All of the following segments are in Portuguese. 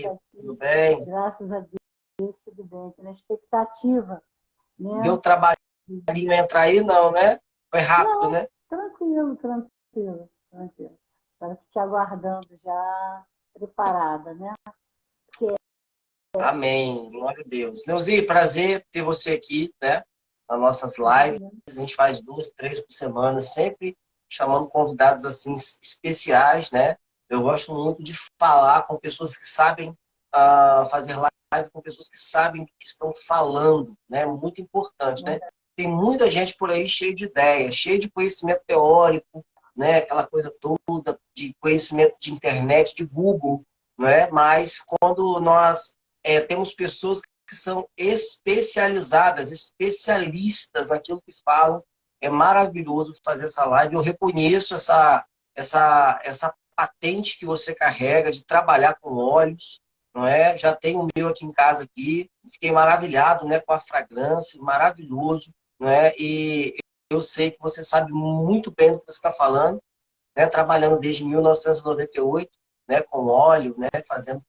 aí, tudo bem? Graças a Deus, tudo bem. Tô na expectativa, Deu né? trabalhinho entrar aí, não, né? Foi rápido, Não, né? tranquilo, tranquilo, tranquilo. Estava te aguardando já preparada, né? Amém. Glória a Deus. Neuzi, prazer ter você aqui, né? Nas nossas lives. Imagina. A gente faz 2, 3 por semana, sempre chamando convidados assim especiais, né? Eu gosto muito de falar com pessoas que sabem fazer live, com pessoas que sabem do que estão falando, né? Muito importante, né? Tem muita gente por aí cheia de ideias, cheia de conhecimento teórico, né? Aquela coisa toda de conhecimento de internet, de Google, né? Mas quando nós temos pessoas que são especializadas, especialistas naquilo que falam. É maravilhoso fazer essa live. Eu reconheço essa patente que você carrega de trabalhar com óleos, não é? Já tenho o meu aqui em casa aqui. Fiquei maravilhado, né, com a fragrância, maravilhoso, não é? E eu sei que você sabe muito bem do que você está falando, né? Trabalhando desde 1998, né, com óleo, né,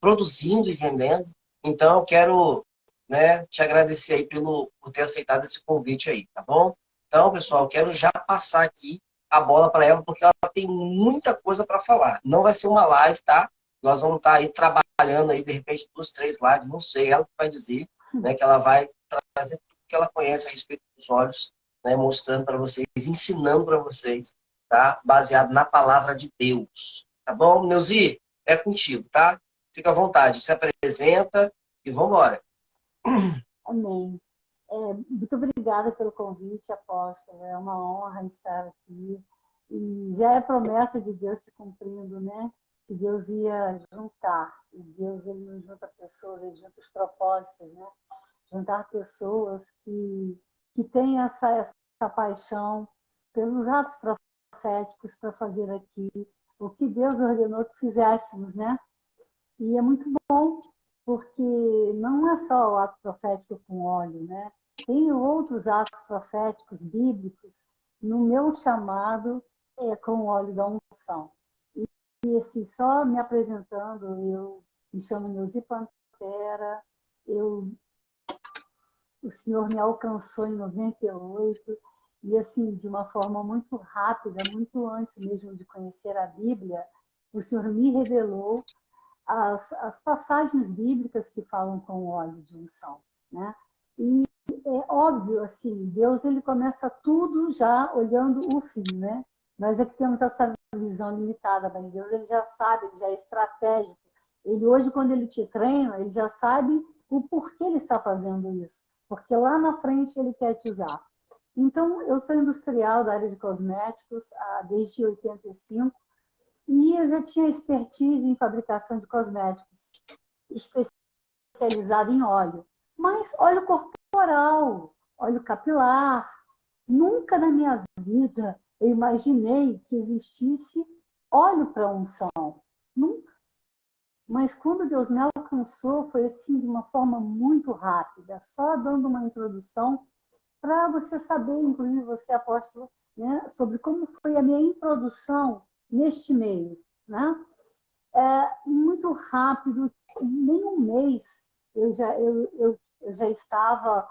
produzindo e vendendo. Então, eu quero, né, te agradecer aí por ter aceitado esse convite aí, tá bom? Então, pessoal, eu quero já passar aqui a bola para ela, porque ela tem muita coisa para falar. Não vai ser uma live, tá? Nós vamos estar aí trabalhando aí, de repente, 2, 3 lives, não sei, ela que vai dizer, né, que ela vai trazer tudo que ela conhece a respeito dos olhos, né, mostrando para vocês, ensinando para vocês, tá? Baseado na palavra de Deus. Tá bom, Neuzi? É contigo, tá? Fica à vontade, se apresenta e vamos embora. Amém. Muito obrigada pelo convite, apóstolo. É uma honra estar aqui. E já é promessa de Deus se cumprindo, né? Que Deus ia juntar. E Deus, ele não junta pessoas, ele junta os propósitos, né? Juntar pessoas que têm essa paixão pelos atos proféticos para fazer aqui o que Deus ordenou que fizéssemos, né? E é muito bom, porque não é só o ato profético com óleo, né? Tem outros atos proféticos bíblicos no meu chamado com o óleo da unção. E assim, só me apresentando, eu me chamo Neuzi Pantera, eu, o Senhor me alcançou em 98, e assim, de uma forma muito rápida, muito antes mesmo de conhecer a Bíblia, o Senhor me revelou as passagens bíblicas que falam com óleo de unção, né? E é óbvio, assim, Deus ele começa tudo já olhando o fim, né? Nós é que temos essa visão limitada, mas Deus ele já sabe, ele já é estratégico. Ele hoje, quando ele te treina, ele já sabe o porquê ele está fazendo isso, porque lá na frente ele quer te usar. Então, eu sou industrial da área de cosméticos desde 85, e eu já tinha expertise em fabricação de cosméticos, especializado em óleo. Mas óleo corporal, óleo capilar. Nunca na minha vida eu imaginei que existisse óleo para unção. Nunca. Mas quando Deus me alcançou, foi assim de uma forma muito rápida, só dando uma introdução para você saber, inclusive você, apóstolo, né, sobre como foi a minha introdução neste meio, né? Muito rápido, em nem um mês eu já estava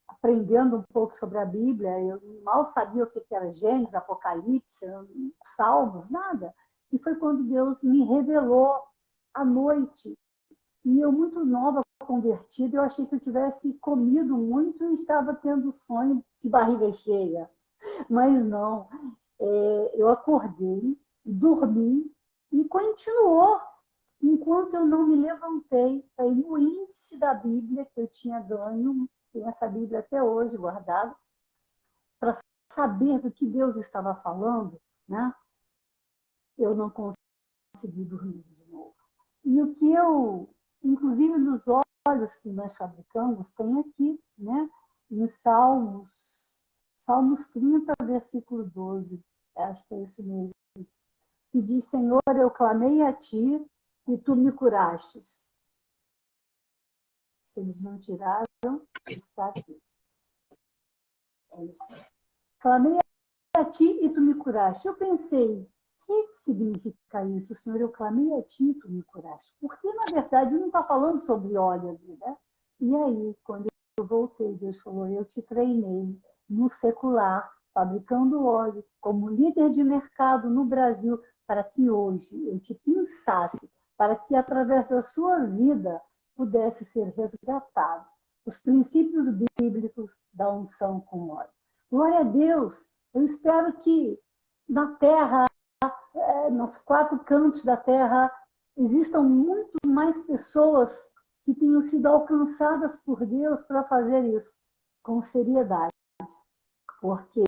aprendendo um pouco sobre a Bíblia, eu mal sabia o que era Gênesis, Apocalipse, Salmos, nada. E foi quando Deus me revelou à noite. E eu, muito nova, convertida, eu achei que eu tivesse comido muito e estava tendo sonho de barriga cheia. Mas não, eu acordei, dormi e continuou enquanto eu não me levantei. Aí no índice da Bíblia que eu tinha ganho, tenho essa Bíblia até hoje guardada, para saber do que Deus estava falando, né? Eu não consegui dormir de novo. E o que eu, inclusive nos olhos que nós fabricamos, tem aqui, né? Em Salmos 30, versículo 12, acho que é isso mesmo, que diz: Senhor, eu clamei a ti e tu me curastes. Se eles não tiraram, está aqui. É isso. Clamei a ti e tu me curaste. Eu pensei, que significa isso? Senhor, eu clamei a ti e tu me curaste. Porque, na verdade, não está falando sobre óleo ali, né? E aí, quando eu voltei, Deus falou, eu te treinei no secular, fabricando óleo, como líder de mercado no Brasil, para que hoje eu te pensasse, para que através da sua vida pudesse ser resgatado os princípios bíblicos da unção com óleo. Glória a Deus! Eu espero que na terra, nos quatro cantos da terra, existam muito mais pessoas que tenham sido alcançadas por Deus para fazer isso com seriedade. Porque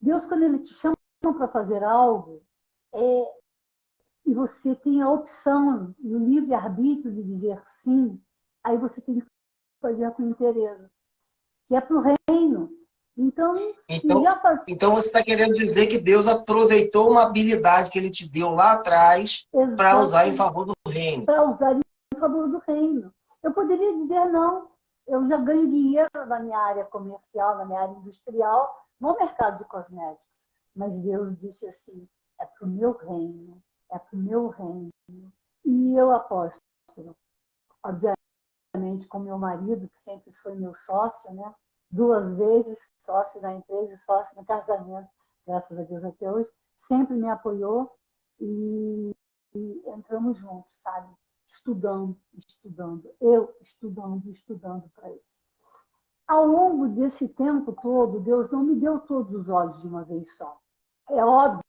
Deus, quando Ele te chama para fazer algo, e você tem a opção e o livre-arbítrio de dizer sim, aí você tem que fazer com interesse, que é para o reino. Então, se já faz... Então você está querendo dizer que Deus aproveitou uma habilidade que Ele te deu lá atrás para usar em favor do reino. Para usar em favor do reino. Eu poderia dizer não. Eu já ganho dinheiro na minha área comercial, na minha área industrial, no mercado de cosméticos. Mas Deus disse assim, é para o meu reino, é para o meu reino. E eu aposto, obviamente, com meu marido, que sempre foi meu sócio, né? 2 vezes sócio da empresa e sócio no casamento, graças a Deus até hoje, sempre me apoiou e entramos juntos, sabe? Estudando. Eu estudando para isso. Ao longo desse tempo todo, Deus não me deu todos os olhos de uma vez só. É óbvio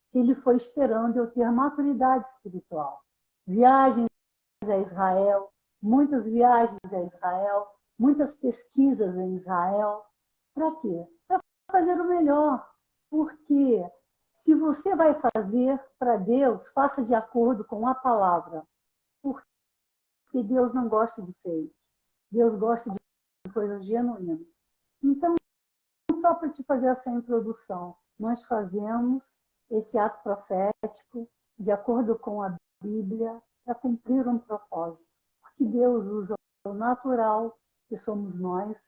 que Ele foi esperando eu ter maturidade espiritual. Viagens a Israel, muitas viagens a Israel, muitas pesquisas em Israel. Para quê? Para fazer o melhor. Porque se você vai fazer para Deus, faça de acordo com a palavra. Porque Deus não gosta de fake. Deus gosta de coisas genuínas. Então, só para te fazer essa introdução, nós fazemos esse ato profético de acordo com a Bíblia para cumprir um propósito. Porque Deus usa o natural, que somos nós,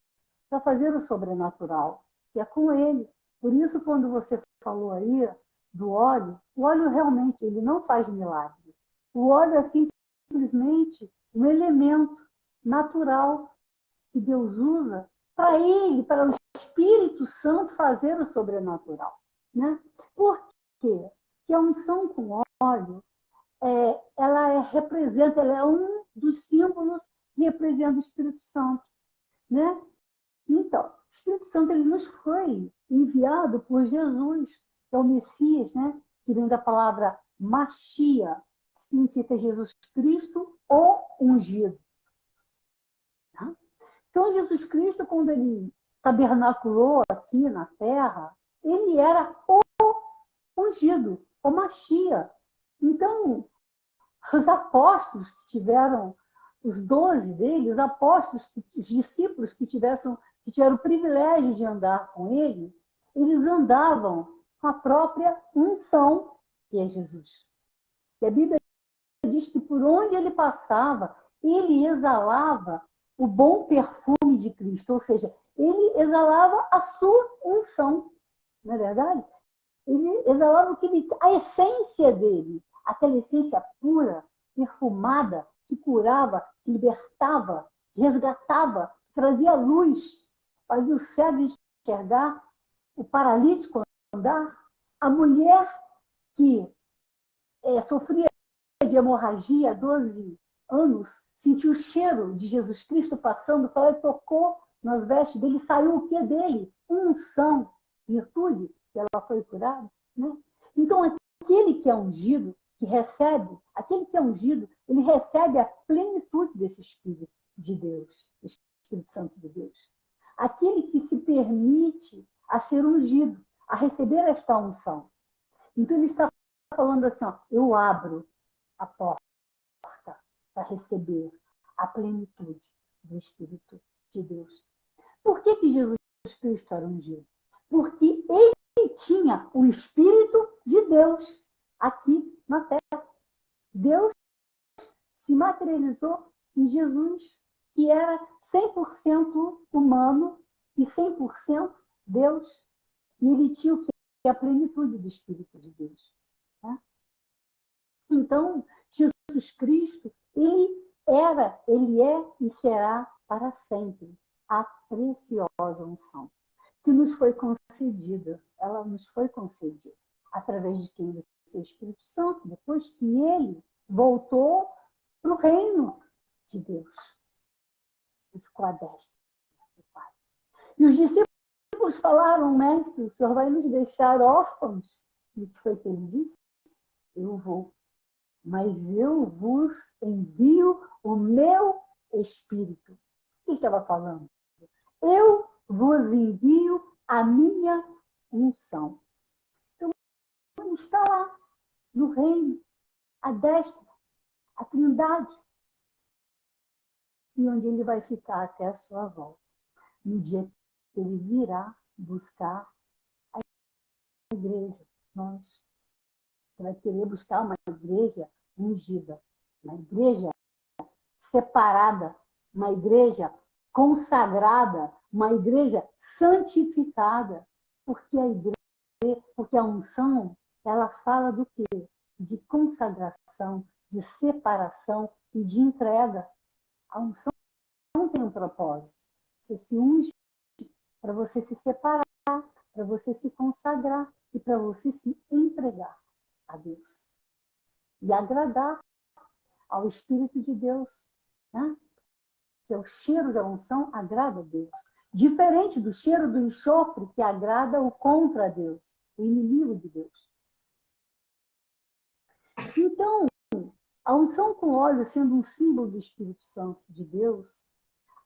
para fazer o sobrenatural, que é com Ele. Por isso, quando você falou aí do óleo, o óleo realmente ele não faz milagre. O óleo é simplesmente um elemento natural que Deus usa para Ele, para o Espírito Santo fazer o sobrenatural. Né? Por quê? Porque a unção com óleo, ela representa, ela é um dos símbolos que representa o Espírito Santo. Né? Então, o Espírito Santo ele nos foi enviado por Jesus, que é o Messias, né? Que vem da palavra Machia, que significa Jesus Cristo ou ungido. Tá? Então, Jesus Cristo, quando ele tabernaculou aqui na terra, ele era o ungido, o Machia. Então, os apóstolos que tiveram, os 12 dele, os apóstolos, os discípulos que tiveram o privilégio de andar com ele, eles andavam com a própria unção, que é Jesus. E a Bíblia diz que por onde ele passava, ele exalava o bom perfume de Cristo, ou seja, ele exalava a sua unção, não é verdade? Ele exalava a essência dele, aquela essência pura, perfumada, que curava, que libertava, resgatava, trazia luz, fazia o cego enxergar, o paralítico andar, a mulher que sofria de hemorragia há 12 anos, sentiu o cheiro de Jesus Cristo passando, falou, tocou nas vestes dele, saiu o que dele? Unção, virtude, que ela foi curada. Né? Então, aquele que é ungido, aquele que é ungido, ele recebe a plenitude desse Espírito de Deus, Espírito Santo de Deus. Aquele que se permite a ser ungido, a receber esta unção. Então, ele está falando assim, ó, eu abro a porta para receber a plenitude do Espírito de Deus. Por que Jesus Cristo era ungido? Porque ele tinha o Espírito de Deus aqui na terra. Deus se materializou em Jesus, que era 100% humano e 100% Deus. E ele tinha o quê? é a plenitude do Espírito de Deus. Né? Então, Jesus Cristo, ele é e será para sempre a preciosa unção que nos foi concedida. Ela nos foi concedida através de quem? Do seu Espírito Santo, depois que ele voltou para o reino de Deus. E ficou à destra do Pai. E os discípulos falaram, mestre, o Senhor vai nos deixar órfãos? E o que foi que ele disse? Eu vou, mas eu vos envio o meu Espírito. O que ele estava falando? Eu vos envio a minha unção. Então, ele está lá, no reino, à destra, a Trindade, e onde ele vai ficar até a sua volta. No dia que ele virá buscar a igreja, nós vai querer buscar uma igreja ungida, uma igreja separada, uma igreja consagrada, uma igreja santificada, porque a unção, ela fala do quê? De consagração, de separação e de entrega. A unção tem um propósito. Você se unge para você se separar, para você se consagrar e para você se entregar a Deus. E agradar ao Espírito de Deus. Né? Que é o cheiro da unção, agrada a Deus. Diferente do cheiro do enxofre, que agrada o contra Deus, o inimigo de Deus. Então, a unção com óleo sendo um símbolo do Espírito Santo de Deus,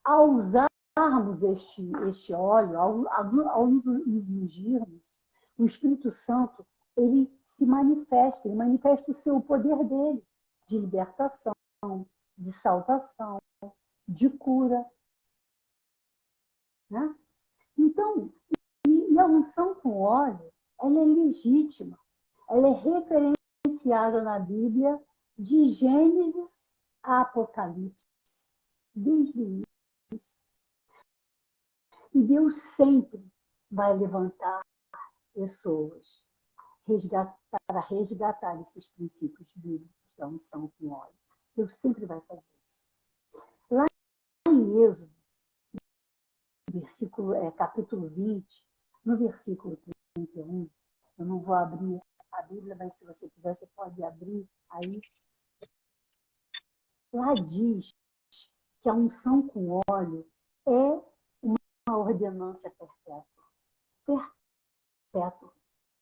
ao usarmos este óleo, ao nos ungirmos, o Espírito Santo, ele manifesta o seu poder dele, de libertação, de salvação, de cura. Né? Então, e a unção com óleo, ela é legítima, ela é referenciada na Bíblia de Gênesis a Apocalipse, desde o início. E Deus sempre vai levantar pessoas para resgatar esses princípios bíblicos da unção com óleo. Deus sempre vai fazer isso. Lá em Êxodo, capítulo 20, no versículo 31, eu não vou abrir a Bíblia, mas se você quiser, você pode abrir aí. Lá diz que a unção com óleo é uma ordenança perpétua. Perpétua.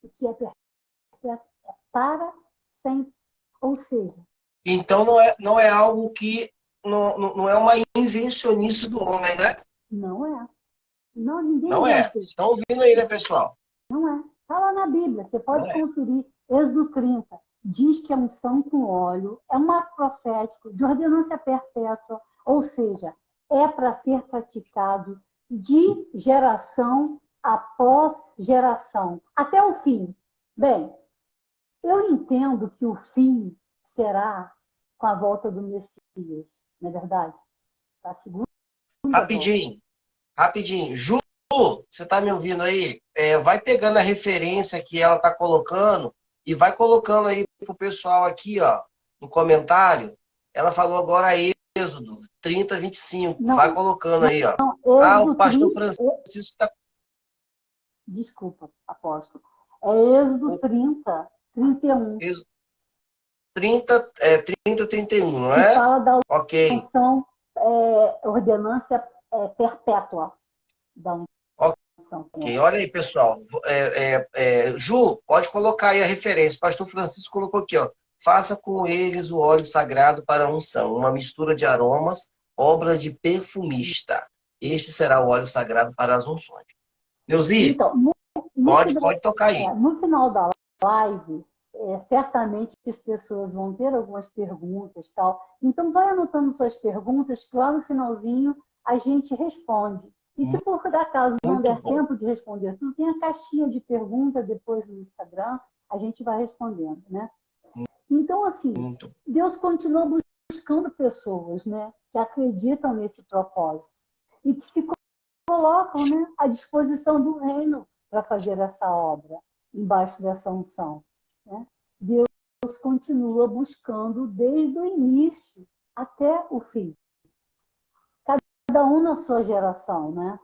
O que é perpétua? É para sempre. Ou seja... Então não é algo que... Não é uma invencionice do homem, né? Não é. Não, ninguém não é. Estão ouvindo aí, né, pessoal? Não é. Está lá na Bíblia, você pode conferir. Êxodo 30 diz que a unção com óleo é um ato profético de ordenança perpétua, ou seja, é para ser praticado de geração após geração, até o fim. Bem, eu entendo que o fim será com a volta do Messias, não é verdade? A segunda Rapidinho. Ju, você está me ouvindo aí? Vai pegando a referência que ela está colocando e vai colocando aí pro pessoal aqui, ó, no comentário. Ela falou agora Êxodo 30, 25. Não, vai colocando aí, ó. O pastor Francisco está... Desculpa, apóstolo. É Êxodo 30, 31. 30, 31, não é? Que fala da unção, ordenança perpétua da unção. Ok, olha aí, pessoal. Ju, pode colocar aí a referência. O pastor Francisco colocou aqui, ó. Faça com eles o óleo sagrado para a unção, uma mistura de aromas, obra de perfumista. Este será o óleo sagrado para as unções. Neuzi, então, pode tocar aí. No final da live, certamente as pessoas vão ter algumas perguntas e tal. Então, vai anotando suas perguntas, que lá no finalzinho a gente responde. E se por acaso não der tempo de responder tudo, tem a caixinha de pergunta depois no Instagram, a gente vai respondendo, né? Então, assim, Deus continua buscando pessoas, né, que acreditam nesse propósito e que se colocam, né, à disposição do reino para fazer essa obra. embaixo dessa unção, né? Deus continua buscando desde o início até o fim. Cada um na sua geração, né?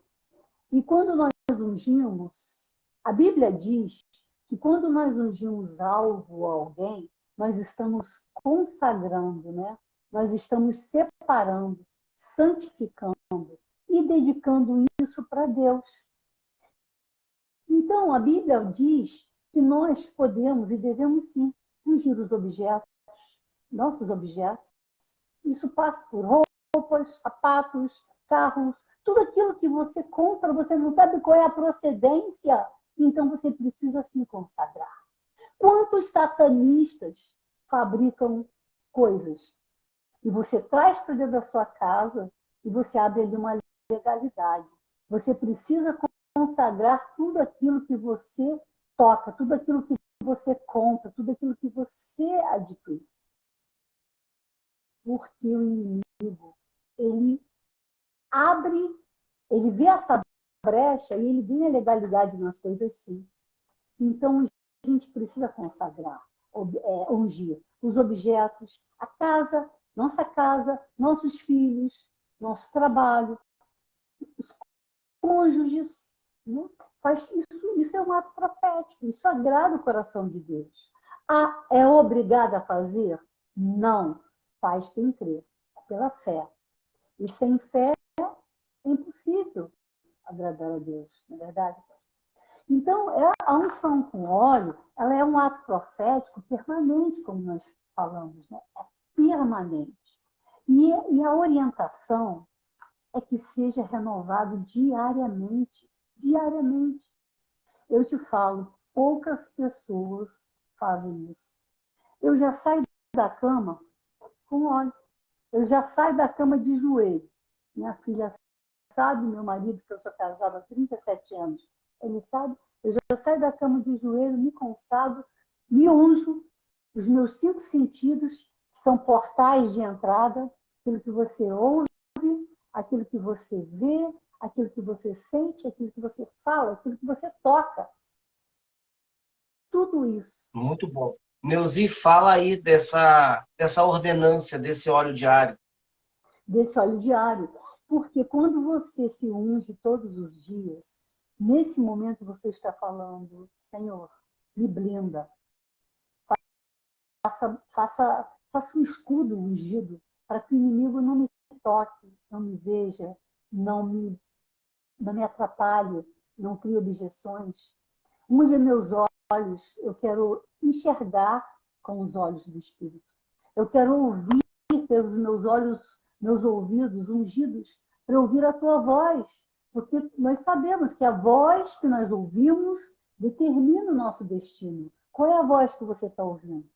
E quando nós ungimos, a Bíblia diz que quando nós ungimos algo ou alguém, nós estamos consagrando, né? Nós estamos separando, santificando e dedicando isso para Deus. Então, a Bíblia diz que nós podemos e devemos sim ungir os objetos, nossos objetos. Isso passa por roupas, sapatos, carros, tudo aquilo que você compra, você não sabe qual é a procedência, então você precisa se consagrar. Quantos satanistas fabricam coisas e você traz para dentro da sua casa e você abre ali uma legalidade? Você precisa consagrar tudo aquilo que você toca, tudo aquilo que você compra, tudo aquilo que você adquire. Porque o inimigo, ele abre, ele vê essa brecha e ele vê a legalidade nas coisas sim. Então, a gente precisa consagrar, ungir os objetos, a casa, nossos filhos, nosso trabalho, os cônjuges. Né? Isso é um ato profético, isso agrada o coração de Deus. É obrigada a fazer? Não. Faz quem crê, pela fé. E sem fé é impossível agradar a Deus, não é verdade? Então, a unção com óleo, ela é um ato profético permanente, como nós falamos, né? É permanente. E a orientação é que seja renovado diariamente. Diariamente. Eu te falo, poucas pessoas fazem isso. Eu já saio da cama com óleo. Eu já saio da cama de joelho. Minha filha sabe, meu marido, que eu sou casada há 37 anos, ele sabe. Eu já saio da cama de joelho, me consagro, me unjo. Os meus 5 sentidos são portais de entrada. Aquilo que você ouve, aquilo que você vê, aquilo que você sente, aquilo que você fala, aquilo que você toca. Tudo isso. Muito bom. Neuzi, fala aí dessa ordenância, desse óleo diário. Desse óleo diário. Porque quando você se unge todos os dias, nesse momento você está falando, Senhor, me blinda. Faça um escudo ungido para que o inimigo não me toque, não me veja, não me atrapalhe, não crie objeções. Unge meus olhos, eu quero enxergar com os olhos do Espírito. Eu quero ouvir pelos meus olhos, meus ouvidos ungidos, para ouvir a tua voz. Porque nós sabemos que a voz que nós ouvimos determina o nosso destino. Qual é a voz que você está ouvindo?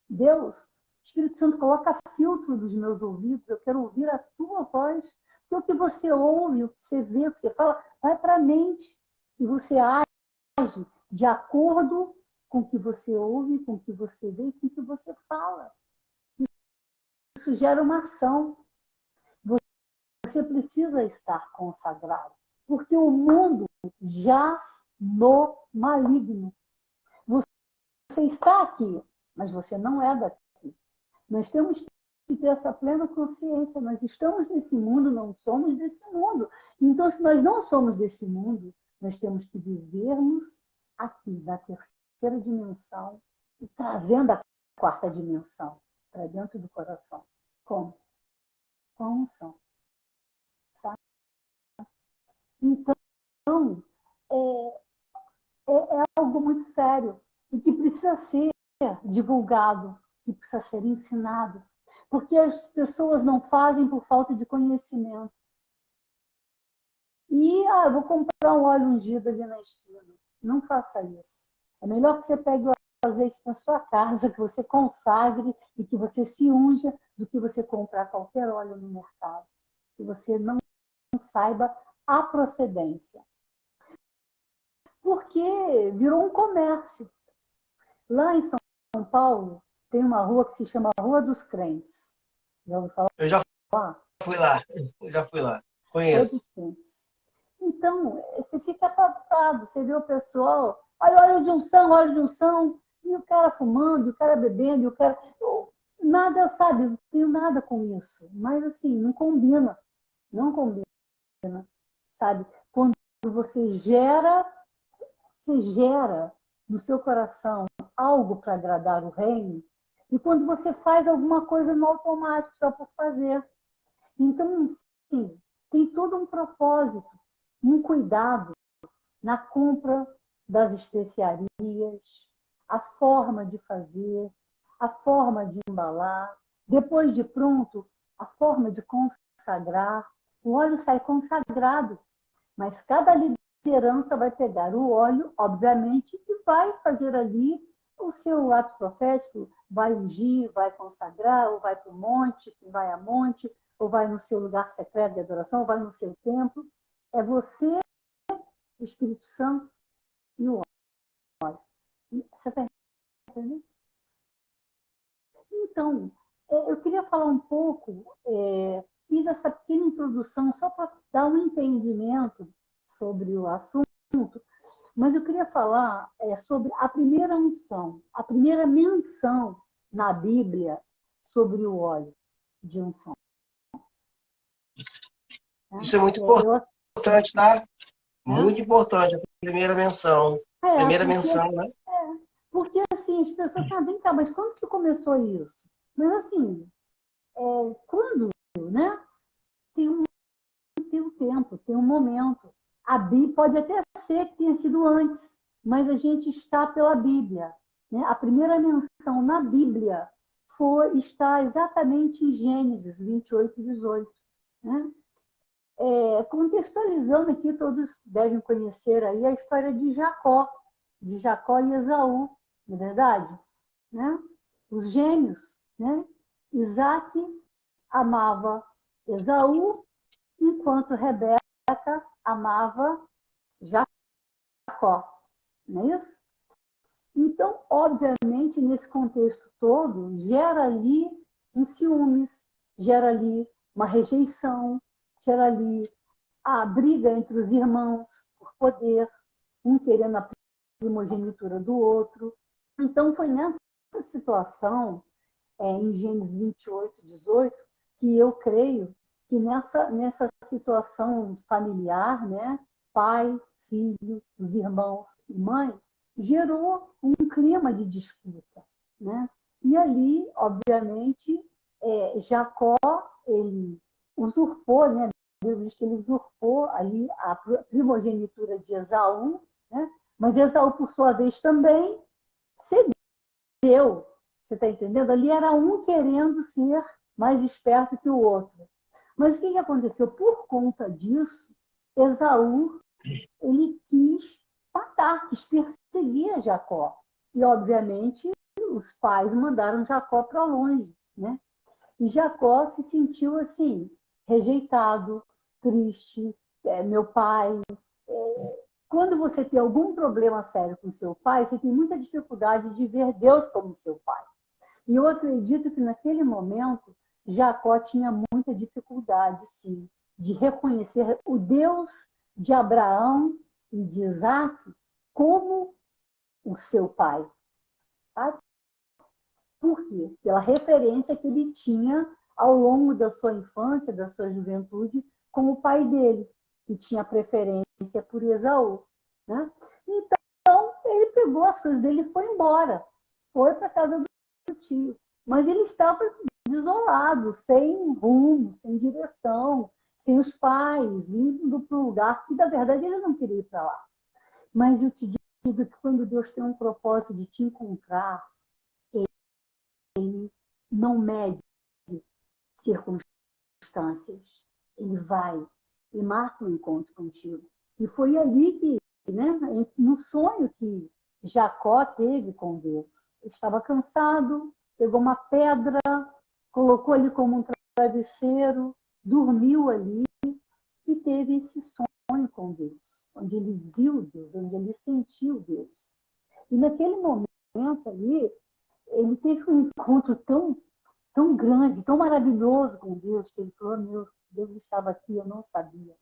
Deus, o Espírito Santo coloca filtro dos meus ouvidos, eu quero ouvir a tua voz. Porque o que você ouve, o que você vê, o que você fala, vai para a mente. E você age de acordo com o que você ouve, com o que você vê e com o que você fala. Isso gera uma ação. Você precisa estar consagrado. Porque o mundo jaz no maligno. Você está aqui, mas você não é daqui. Nós temos que ter essa plena consciência. Nós estamos nesse mundo, não somos desse mundo. Então, se nós não somos desse mundo, nós temos que vivermos aqui, da terceira dimensão, e trazendo a quarta dimensão para dentro do coração. Como? Com a unção. Sabe? Então, é algo muito sério e que precisa ser divulgado, que precisa ser ensinado. Porque as pessoas não fazem por falta de conhecimento. E, eu vou comprar um óleo ungido ali na esquina. Não faça isso. É melhor que você pegue o azeite na sua casa, que você consagre e que você se unja, do que você comprar qualquer óleo no mercado. Que você não saiba a procedência. Porque virou um comércio. Lá em São Paulo, tem uma rua que se chama Rua dos Crentes. Já ouviu falar? Eu já fui lá. Rua Conheço. dos Crentes. Então, você fica apalpado, você vê o pessoal, olha óleo de unção, e o cara fumando, e o cara bebendo, e o cara... Nada, sabe, não tenho nada com isso. Mas, assim, não combina, sabe? Quando você gera no seu coração algo para agradar o reino, e quando você faz alguma coisa no automático, só por fazer. Então, sim, tem todo um propósito, um cuidado na compra das especiarias, a forma de fazer, a forma de embalar, depois de pronto, a forma de consagrar. O óleo sai consagrado, mas cada liderança vai pegar o óleo, obviamente, e vai fazer ali o seu ato profético, vai ungir, vai consagrar, ou vai para o monte, vai a monte, ou vai no seu lugar secreto de adoração, ou vai no seu templo. É você, o Espírito Santo e o óleo. Você está entendendo? Então, eu queria falar um pouco, fiz essa pequena introdução só para dar um entendimento sobre o assunto, mas eu queria falar sobre a primeira unção, a primeira menção na Bíblia sobre o óleo de unção. Isso é muito importante, tá? Muito importante, a primeira menção. Primeira menção, né? Porque assim, as pessoas sabem, vem cá, mas quando que começou isso? Mas assim, quando, né? Tem um tempo, tem um momento. A Bíblia pode até ser que tenha sido antes, mas a gente está pela Bíblia. Né? A primeira menção na Bíblia está exatamente em Gênesis 28, 18. Né? Contextualizando aqui, todos devem conhecer aí a história de Jacó e Esaú, não é verdade? Né? Os gêmeos. Né? Isaac amava Esaú, enquanto Rebeca amava Jacó. Não é isso? Então, obviamente, nesse contexto todo, gera ali um ciúmes, gera ali uma rejeição, gera ali a briga entre os irmãos por poder, um querendo a primogenitura do outro. Então, foi nessa situação, em Gênesis 28, 18, que eu creio que nessa situação familiar, né, pai, filho, os irmãos e mãe, gerou um clima de disputa. Né? E ali, obviamente, Jacó, ele usurpou, né? Deus diz que ele usurpou ali a primogenitura de Esaú, né? Mas Esaú, por sua vez, também cedeu. Você está entendendo? Ali era um querendo ser mais esperto que o outro. Mas o que aconteceu? Por conta disso, Esaú ele quis matar, quis perseguir Jacó. E, obviamente, os pais mandaram Jacó para longe. Né? E Jacó se sentiu assim, rejeitado, triste. Meu pai. Quando você tem algum problema sério com seu pai, você tem muita dificuldade de ver Deus como seu pai. E eu acredito que naquele momento Jacó tinha muita dificuldade, sim, de reconhecer o Deus de Abraão e de Isaac como o seu pai. Sabe? Por quê? Pela referência que ele tinha ao longo da sua infância, da sua juventude, com o pai dele, que tinha preferência por Esaú. Né? Então, ele pegou as coisas dele e foi embora. Foi para a casa do tio. Mas ele estava desolado, sem rumo, sem direção, sem os pais, indo para um lugar que, na verdade, ele não queria ir para lá. Mas eu te digo que quando Deus tem um propósito de te encontrar, ele não mede circunstâncias. Ele vai e marca um encontro contigo. E foi ali que, né, no sonho que Jacó teve com Deus. Ele estava cansado, pegou uma pedra, colocou ali como um travesseiro, dormiu ali e teve esse sonho com Deus, onde ele viu Deus, onde ele sentiu Deus. E naquele momento ali, ele teve um encontro tão grande, tão maravilhoso com Deus, que ele falou, meu Deus estava aqui, eu não sabia.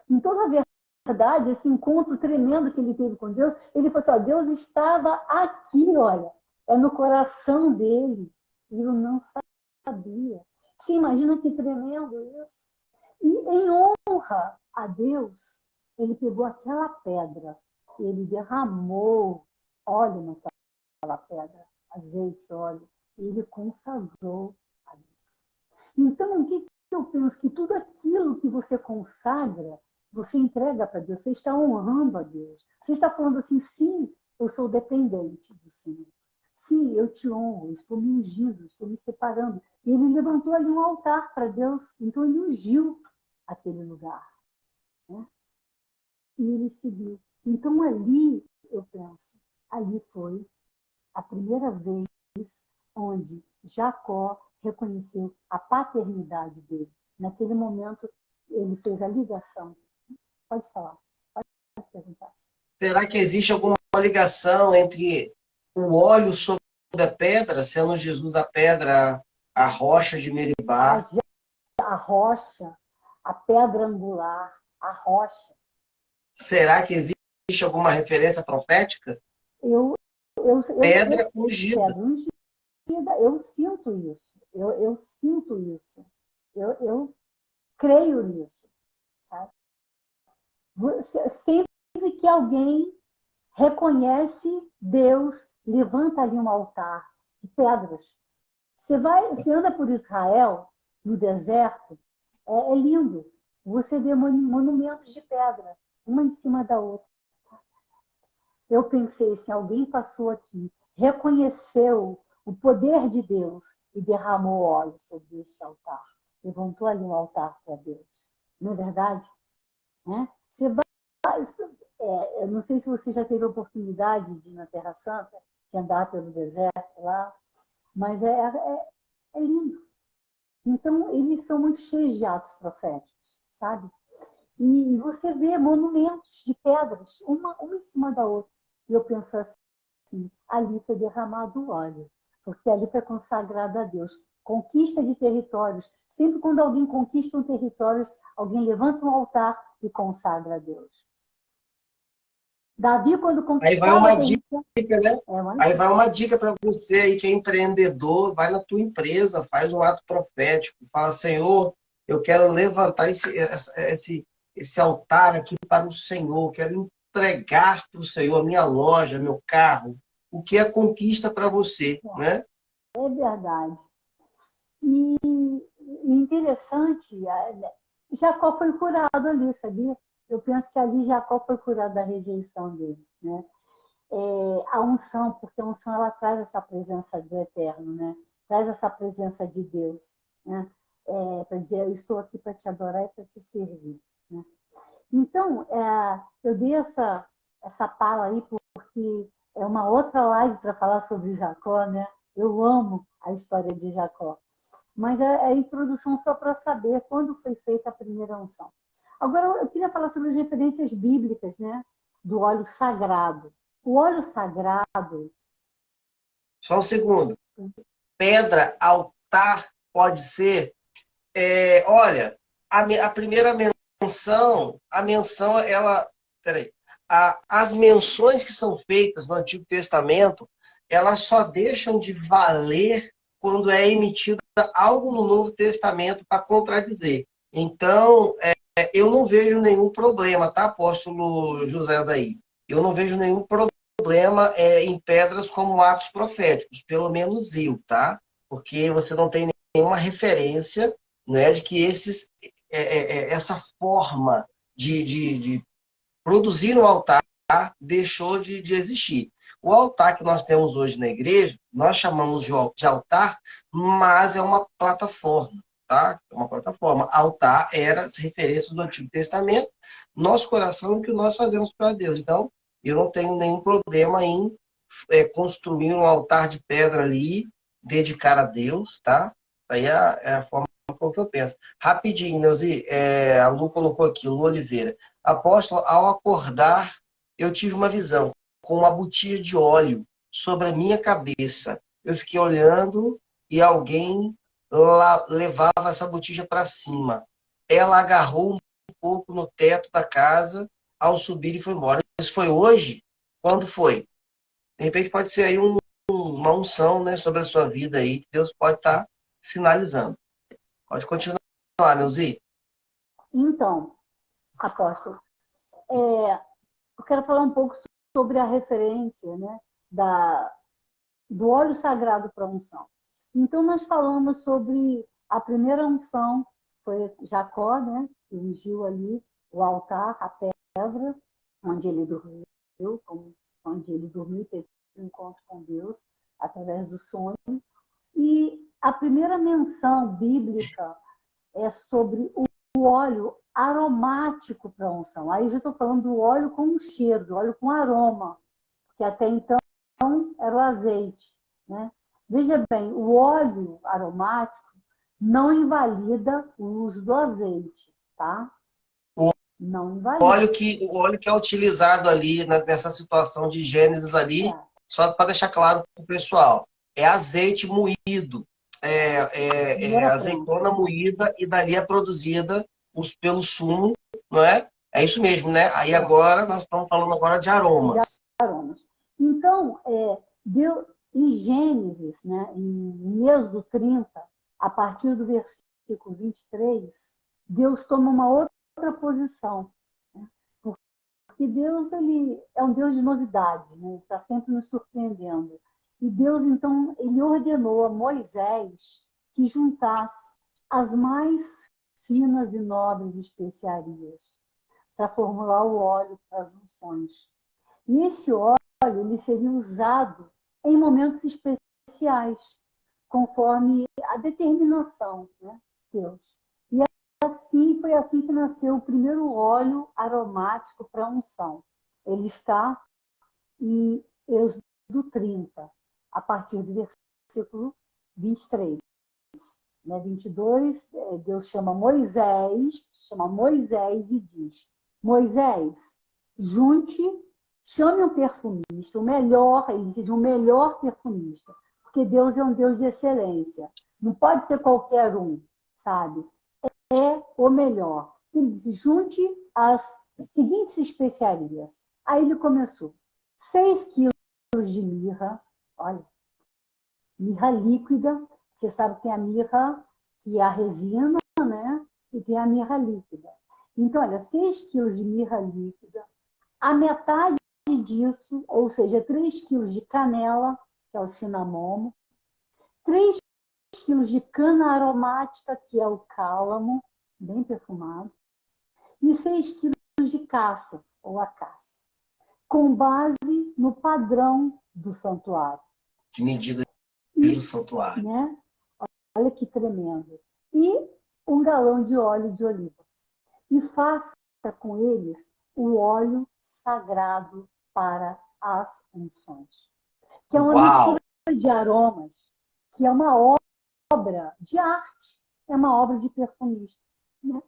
Em toda a verdade, esse encontro tremendo que ele teve com Deus, ele falou assim, ó, Deus estava aqui, olha, é no coração dele. E eu não sabia. Você imagina que tremendo isso? E em honra a Deus, ele pegou aquela pedra, ele derramou óleo naquela pedra, azeite, óleo, e ele consagrou a Deus. Então, o que eu penso? Que tudo aquilo que você consagra, você entrega para Deus, você está honrando a Deus. Você está falando assim, sim, eu sou dependente do Senhor. Sim, eu te honro, estou me ungindo, estou me separando. E ele levantou ali um altar para Deus, então ele ungiu aquele lugar. Né? E ele seguiu. Então ali, eu penso, ali foi a primeira vez onde Jacó reconheceu a paternidade dele. Naquele momento, ele fez a ligação. Pode falar, pode perguntar. Será que existe alguma ligação entre o óleo sobre a pedra, sendo Jesus a pedra, a rocha de Meribá? A rocha, a pedra angular, a rocha. Será que existe alguma referência profética? Pedra ungida. Pedra ungida. Eu sinto isso. Eu sinto isso. Eu creio nisso. Tá? Sempre que alguém reconhece Deus, levanta ali um altar de pedras. Você anda por Israel, no deserto, é lindo. Você vê monumentos de pedra, uma em cima da outra. Eu pensei, se alguém passou aqui, reconheceu o poder de Deus e derramou óleo sobre esse altar, levantou ali um altar para Deus. Não é verdade? Né? Você vai, eu não sei se você já teve a oportunidade de ir na Terra Santa, de andar pelo deserto lá, mas é lindo. Então, eles são muito cheios de atos proféticos, sabe? E você vê monumentos de pedras, uma em cima da outra. E eu penso assim, ali foi derramado o óleo, porque ali foi consagrado a Deus. Conquista de territórios. Sempre quando alguém conquista um território, alguém levanta um altar e consagra a Deus. Davi, quando Aí vai conquistava uma território... dica, né? Aí vai uma dica para você aí que é empreendedor, vai na tua empresa, faz um ato profético, fala, Senhor, eu quero levantar esse altar aqui para o Senhor, quero entregar para o Senhor a minha loja, meu carro, o que é conquista para você, né? É verdade. E interessante, Jacó foi curado ali, sabia? Eu penso que ali Jacó foi curado da rejeição dele, né? A unção, porque a unção ela traz essa presença do Eterno, né? Traz essa presença de Deus, né? Para dizer, eu estou aqui para te adorar e para te servir, né? Então, eu dei essa fala aí porque é uma outra live para falar sobre Jacó, né? Eu amo a história de Jacó. Mas é a introdução só para saber quando foi feita a primeira unção. Agora, eu queria falar sobre as referências bíblicas, né? Do óleo sagrado. O óleo sagrado... Só um segundo. Pedra, altar, pode ser... olha, a primeira a menção, ela... Peraí. As menções que são feitas no Antigo Testamento, elas só deixam de valer quando é emitido algo no Novo Testamento para contradizer. Então, eu não vejo nenhum problema, tá, apóstolo José daí? Eu não vejo nenhum problema em pedras como atos proféticos, pelo menos eu, tá? Porque você não tem nenhuma referência, né, de que essa forma de produzir um altar deixou de existir. O altar que nós temos hoje na igreja, nós chamamos de altar, mas é uma plataforma, tá? É uma plataforma. Altar era as referências do Antigo Testamento, nosso coração é o que nós fazemos para Deus. Então, eu não tenho nenhum problema em construir um altar de pedra ali, dedicar a Deus, tá? Aí é a forma como eu penso. Rapidinho, Neuzi, a Lu colocou aqui, Lu Oliveira. Apóstolo, ao acordar, eu tive uma visão com uma botija de óleo sobre a minha cabeça. Eu fiquei olhando e alguém levava essa botija para cima. Ela agarrou um pouco no teto da casa, ao subir e foi embora. Isso foi hoje? Quando foi? De repente pode ser aí uma unção, né, sobre a sua vida aí, que Deus pode estar finalizando. Pode continuar, Neuzi. Então, apóstolo, eu quero falar um pouco sobre a referência, né, do óleo sagrado para unção. Então, nós falamos sobre a primeira unção, foi Jacó, né, que ungiu ali o altar, a pedra, onde ele dormiu, onde ele dormiu, teve um encontro com Deus, através do sonho. E a primeira menção bíblica é sobre o óleo aromático para unção. Aí já estou falando do óleo com cheiro, do óleo com aroma, que até então era o azeite, né? Veja bem, o óleo aromático não invalida o uso do azeite, tá? Não invalida. O óleo que é utilizado ali nessa situação de Gênesis ali, só para deixar claro para o pessoal, é azeite moído, azeitona moída e dali é produzida pelo sumo, não é? É isso mesmo, né? Aí agora nós estamos falando agora de aromas. Então, Deus, em Gênesis, né, em Êxodo 30, a partir do versículo 23, Deus toma uma outra posição. Né? Porque Deus ele é um Deus de novidade, né? Está sempre nos surpreendendo. E Deus, então, ele ordenou a Moisés que juntasse as mais finas e nobres especiarias para formular o óleo para as unções. E esse óleo ele seria usado em momentos especiais, conforme a determinação, né, de Deus. E assim foi assim que nasceu o primeiro óleo aromático para unção. Ele está em Êxodo 30, a partir do versículo 23. Né, 22, Deus chama Moisés e diz: Moisés, chame um perfumista, o melhor, ele diz, o melhor perfumista, porque Deus é um Deus de excelência. Não pode ser qualquer um, sabe? É o melhor. Ele diz, junte as seguintes especiarias. Aí ele começou: 6 quilos de mirra, olha, mirra líquida. Você sabe que tem a mirra, que é a resina, né? E tem a mirra líquida. Então, olha, 6 quilos de mirra líquida, a metade disso, ou seja, 3 quilos de canela, que é o cinamomo, 3 quilos de cana aromática, que é o cálamo, bem perfumado, e 6 quilos de caça, ou acácia, com base no padrão do santuário. De medida do santuário. Né? Olha que tremendo. E 1 galão de óleo de oliva. E faça com eles o óleo sagrado para as unções. Que é uma mistura de aromas, que é uma obra de arte, é uma obra de perfumista. Né?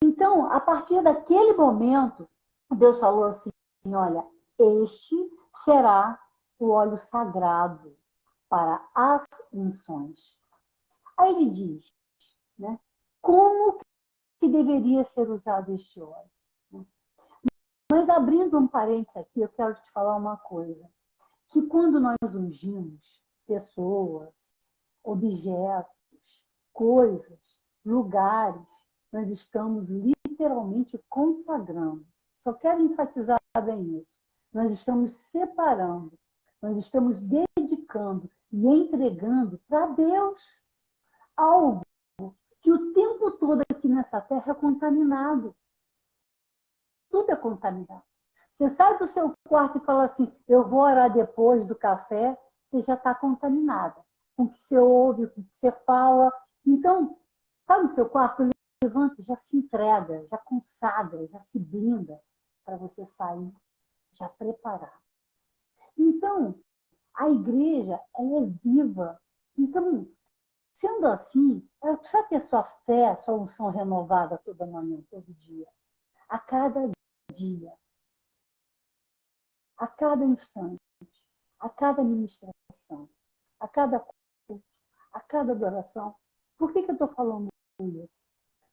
Então, a partir daquele momento, Deus falou assim, olha, este será o óleo sagrado para as unções. Aí ele diz, né, como que deveria ser usado este óleo? Mas abrindo um parênteses aqui, eu quero te falar uma coisa. Que quando nós ungimos pessoas, objetos, coisas, lugares, nós estamos literalmente consagrando. Só quero enfatizar bem isso. Nós estamos separando, nós estamos dedicando e entregando para Deus algo que o tempo todo aqui nessa terra é contaminado. Tudo é contaminado. Você sai do seu quarto e fala assim, eu vou orar depois do café, você já está contaminada. Com o que você ouve, com o que você fala. Então, está no seu quarto, levanta, já se entrega, já consagra, já se blinda para você sair, já preparar. Então, a igreja, ela é viva. Então, sendo assim, ela precisa ter sua fé, sua unção renovada toda manhã, todo dia. A cada dia. A cada instante, a cada ministração, a cada culto, a cada adoração. Por que eu estou falando isso?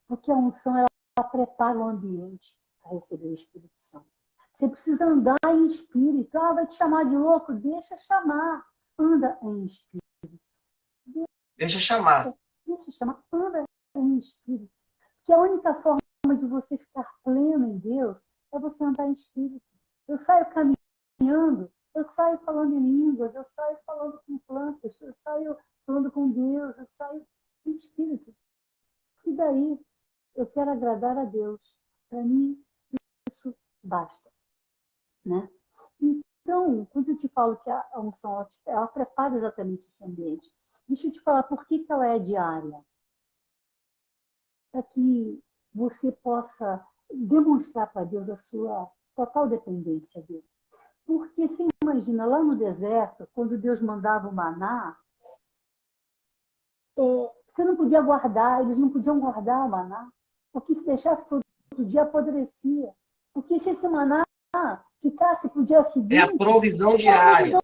Porque a unção ela prepara o ambiente para receber o Espírito Santo. Você precisa andar em espírito. Ah, vai te chamar de louco? Deixa chamar. Anda em espírito. Deixa chamar. Deixa chamar. Anda em espírito. Que a única forma de você ficar pleno em Deus é você andar em espírito. Eu saio caminhando, eu saio falando em línguas, eu saio falando com plantas, eu saio falando com Deus, eu saio em espírito. E daí eu quero agradar a Deus. Para mim, isso basta. Né? Então, quando eu te falo que a unção, ela prepara exatamente esse ambiente. Deixa eu te falar por que ela é diária. Para que você possa demonstrar para Deus a sua total dependência dele. Porque você imagina, lá no deserto, quando Deus mandava o maná, você não podia guardar, eles não podiam guardar o maná, porque se deixasse por outro dia, apodrecia. Porque se esse maná ficasse para o dia seguinte... É a provisão diária.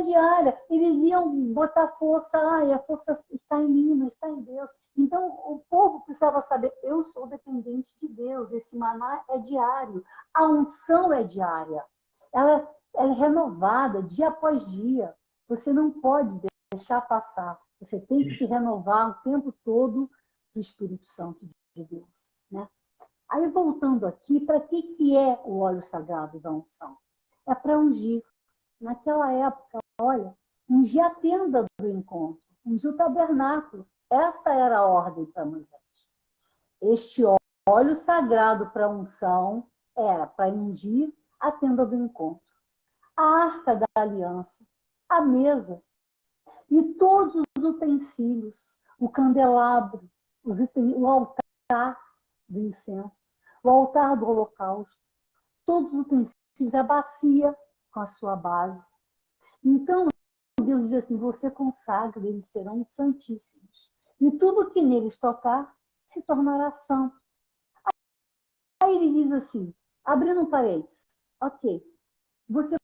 Diária, eles iam botar força, a força está em mim, não está em Deus. Então, o povo precisava saber, eu sou dependente de Deus, esse maná é diário, a unção é diária, ela é renovada dia após dia, você não pode deixar passar, você tem que se renovar o tempo todo do Espírito Santo de Deus. Né? Aí, voltando aqui, para que é o óleo sagrado da unção? É para ungir. Naquela época, olha, ungir a tenda do encontro, ungir o tabernáculo. Esta era a ordem para Moisés. Este óleo sagrado para unção era para ungir a tenda do encontro, a arca da aliança, a mesa e todos os utensílios, o candelabro, o altar do incenso, o altar do holocausto, todos os utensílios, a bacia com a sua base. Então, Deus diz assim, você consagra, eles serão santíssimos. E tudo que neles tocar se tornará santo. Aí ele diz assim, abrindo um parênteses, ok, você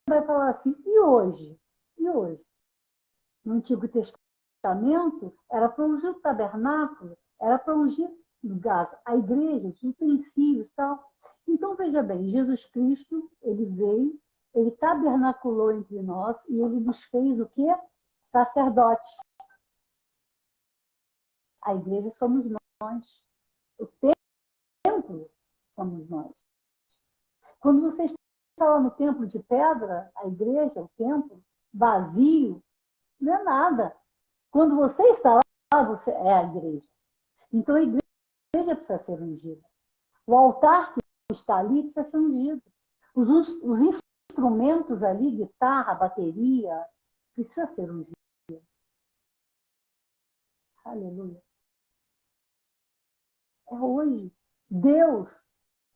vai falar assim, e hoje? E hoje? No Antigo Testamento, era para ungir o tabernáculo, era para ungir a igreja, os utensílios e tal. Então, veja bem, Jesus Cristo, ele veio, ele tabernaculou entre nós e ele nos fez o quê? Sacerdote. A igreja somos nós. O templo somos nós. Quando você está lá no templo de pedra, a igreja, o templo, vazio, não é nada. Quando você está lá, você é a igreja. Então a igreja precisa ser ungida. O altar que está ali precisa ser ungido. Os instrumentos ali, guitarra, bateria, precisa ser ungido. Aleluia. É hoje. Deus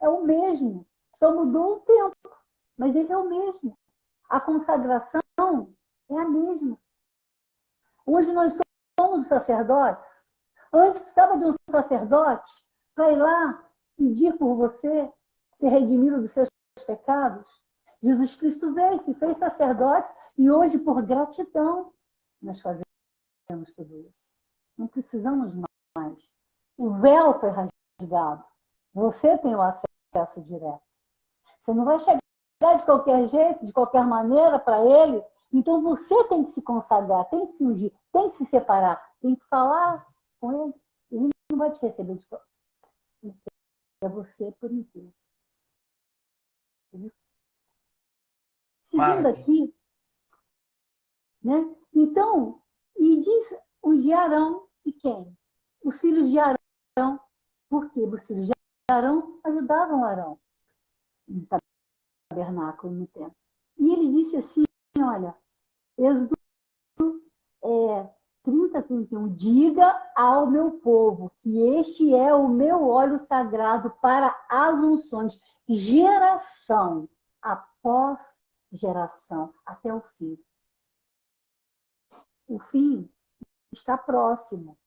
é o mesmo. Só mudou o tempo, mas ele é o mesmo. A consagração é a mesma. Hoje nós somos sacerdotes. Antes precisava de um sacerdote para ir lá pedir por você, ser redimido dos seus pecados. Jesus Cristo veio, se fez sacerdote e hoje, por gratidão, nós fazemos tudo isso. Não precisamos mais. O véu foi rasgado. Você tem o acesso direto. Você não vai chegar de qualquer jeito, de qualquer maneira para ele. Então você tem que se consagrar, tem que se ungir, tem que se separar, tem que falar com ele. Ele não vai te receber de qualquer. É você por inteiro. Seguindo aqui, né? Então, e diz os de Arão e quem? Os filhos de Arão. Por quê? Os filhos de Arão ajudavam Arão no tabernáculo, no templo. E ele disse assim, olha, Êxodo 30, 31, diga ao meu povo que este é o meu óleo sagrado para as unções, geração após geração, até o fim. O fim está próximo.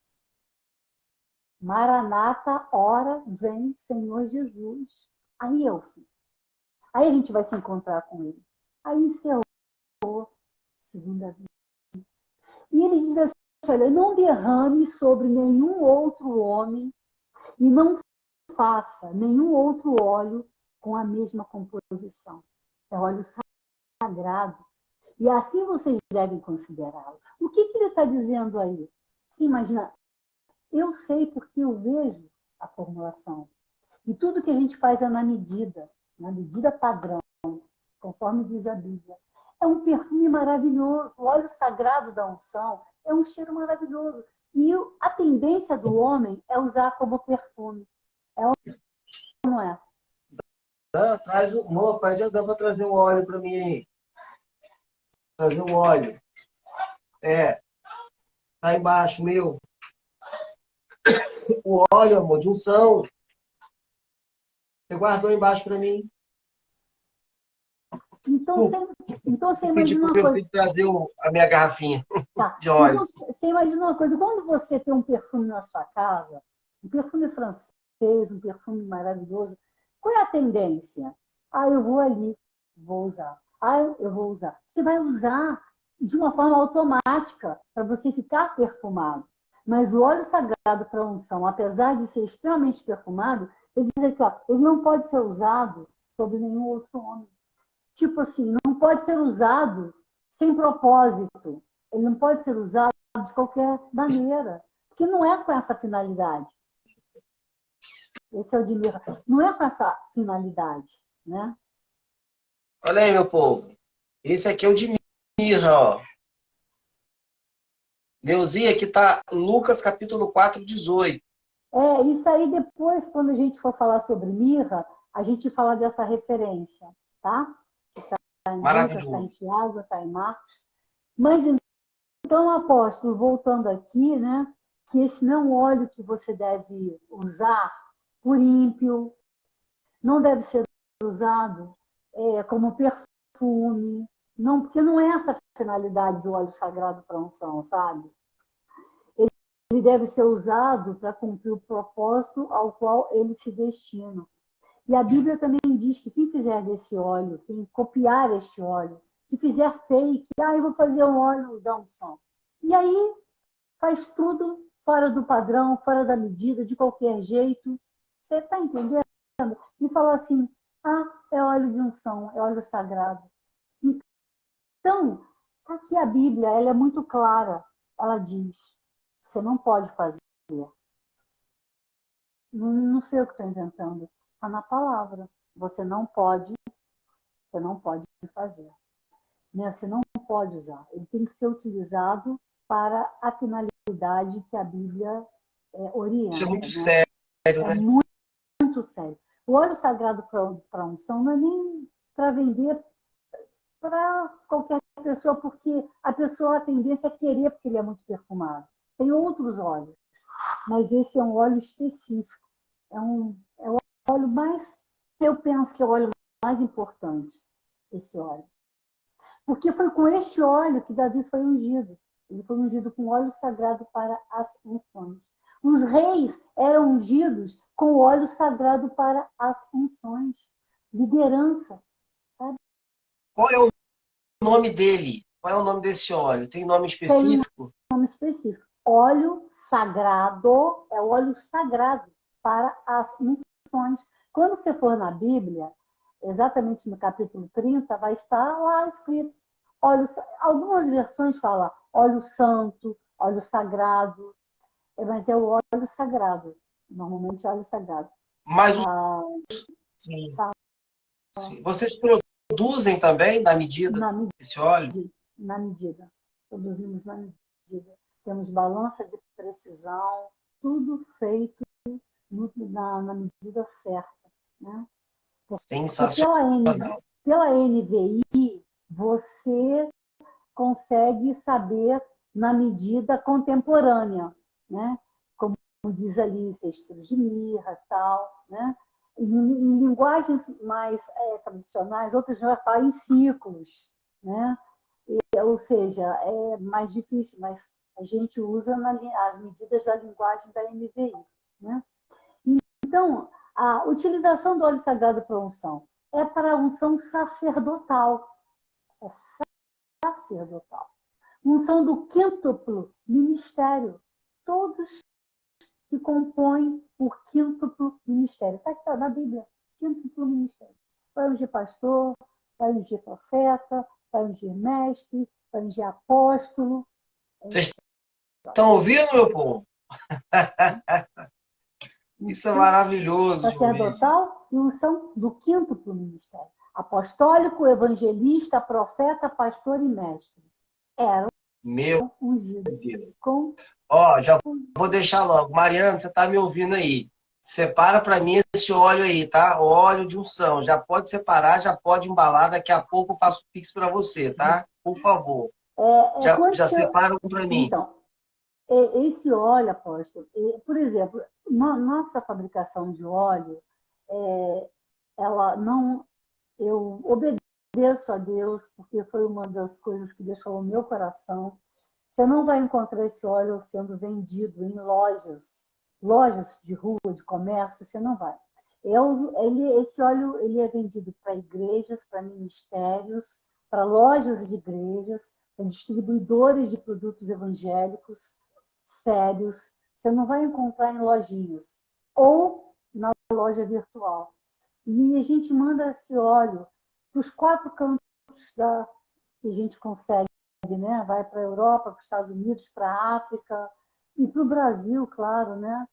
Maranata, ora, vem Senhor Jesus. Aí é o fim. Aí a gente vai se encontrar com ele. Aí encerrou a segunda vida. E ele diz assim, olha, não derrame sobre nenhum outro homem e não faça nenhum outro óleo com a mesma composição. É óleo sagrado. E assim vocês devem considerá-lo. O que ele está dizendo aí? Se imagina, eu sei porque eu vejo a formulação. E tudo que a gente faz é na medida padrão, conforme diz a Bíblia. É um perfume maravilhoso. O óleo sagrado da unção é um cheiro maravilhoso. E a tendência do homem é usar como perfume. É ou não é? Traz o. Amor, dá para trazer um óleo para mim aí. Trazer um óleo. Tá embaixo, meu. O óleo, amor, de unção. Você guardou embaixo para mim. Então, você Pedi imagina pro uma meu coisa. filho trazer a minha garrafinha Tá. de óleo. Então, você imagina uma coisa. Quando você tem um perfume na sua casa, um perfume francês, um perfume maravilhoso, qual é a tendência? Ah, eu vou ali, vou usar. Ah, eu vou usar. Você vai usar de uma forma automática para você ficar perfumado. Mas o óleo sagrado para unção, apesar de ser extremamente perfumado, ele diz aqui, ó, ele não pode ser usado sobre nenhum outro homem. Tipo assim, não pode ser usado sem propósito. Ele não pode ser usado de qualquer maneira. Porque não é com essa finalidade. Esse é o de mirra. Não é com essa finalidade, né? Olha aí, meu povo. Esse aqui é o de mirra, ó. Leuzinha, aqui tá Lucas capítulo 4, 18. Isso aí depois, quando a gente for falar sobre mirra, a gente fala dessa referência, tá? Está em Lucas, está em Maravilhoso. Tiago, está em Marcos. Mas então, apóstolo, voltando aqui, né? Que esse não é um óleo que você deve usar por ímpio, não deve ser usado como perfume, não, porque não é essa a finalidade do óleo sagrado para unção, sabe? Ele deve ser usado para cumprir o propósito ao qual ele se destina. E a Bíblia também diz que quem fizer desse óleo, quem copiar este óleo, que fizer fake, eu vou fazer um óleo da unção. E aí faz tudo fora do padrão, fora da medida, de qualquer jeito. Você está entendendo? E fala assim, é óleo de unção, é óleo sagrado. Então, aqui a Bíblia, ela é muito clara. Ela diz, você não pode fazer. Não sei o que estou inventando. Está na palavra. Você não pode fazer. Né? Você não pode usar. Ele tem que ser utilizado para a finalidade que a Bíblia Isso é orienta. muito Né? sério, É né? muito sério. O óleo sagrado para unção não é nem para vender para qualquer pessoa, porque a pessoa, a tendência é querer, porque ele é muito perfumado. Tem outros óleos, mas esse é um óleo específico. É o óleo mais, eu penso que é o óleo mais importante, esse óleo. Porque foi com este óleo que Davi foi ungido. Ele foi ungido com óleo sagrado para as unções. Os reis eram ungidos com óleo sagrado para as unções. Liderança, sabe? Qual é o nome dele? Qual é o nome desse óleo? Tem nome Tem um específico? nome específico. Óleo sagrado é óleo sagrado para as unções. Quando você for na Bíblia, exatamente no capítulo 30, vai estar lá escrito. Óleo, algumas versões falam óleo santo, óleo sagrado, mas é o óleo sagrado. Normalmente é óleo sagrado. Mas Ah, sim, sim. Vocês produzem também na medida na desse óleo? na medida. Produzimos na medida. Temos balança de precisão, tudo feito na medida certa. Né? Porque Sensacional. pela NVI, você consegue saber na medida contemporânea, né? Como diz ali, 6 quilos de mirra e tal, né? Em linguagens mais tradicionais, outras já falam em ciclos, né? Ou seja, é mais difícil, mas a gente usa as medidas da linguagem da NVI. Né? Então, a utilização do óleo sagrado para unção é para a unção sacerdotal. É sacerdotal. Unção do quíntuplo ministério. Todos que compõem o quíntuplo ministério. Está na Bíblia, quíntuplo ministério. Vai ungir pastor, vai ungir profeta, vai ungir mestre, vai ungir apóstolo. Vocês estão ouvindo, meu povo? Isso é maravilhoso de ouvir. Sacerdotal e unção do quíntuplo ministério. Apostólico, evangelista, profeta, pastor e mestre. Eram Meu ungidos Deus. com... Ó, já vou deixar logo. Mariana, você está me ouvindo aí? Separa para mim esse óleo aí, tá? Óleo de unção. Já pode separar, já pode embalar. Daqui a pouco eu faço o pix para você, tá? Por favor. Já separa um para mim. Então, esse óleo, apóstolo, por exemplo, nossa fabricação de óleo, ela não... Eu obedeço a Deus, porque foi uma das coisas que Deus falou no meu coração. Você não vai encontrar esse óleo sendo vendido em lojas de rua, de comércio, você não vai. Esse óleo ele é vendido para igrejas, para ministérios, para lojas de igrejas, para distribuidores de produtos evangélicos sérios. Você não vai encontrar em lojinhas ou na loja virtual. E a gente manda esse óleo para os 4 cantos que a gente consegue, né? Vai para a Europa, para os Estados Unidos, para a África e para o Brasil, claro, né?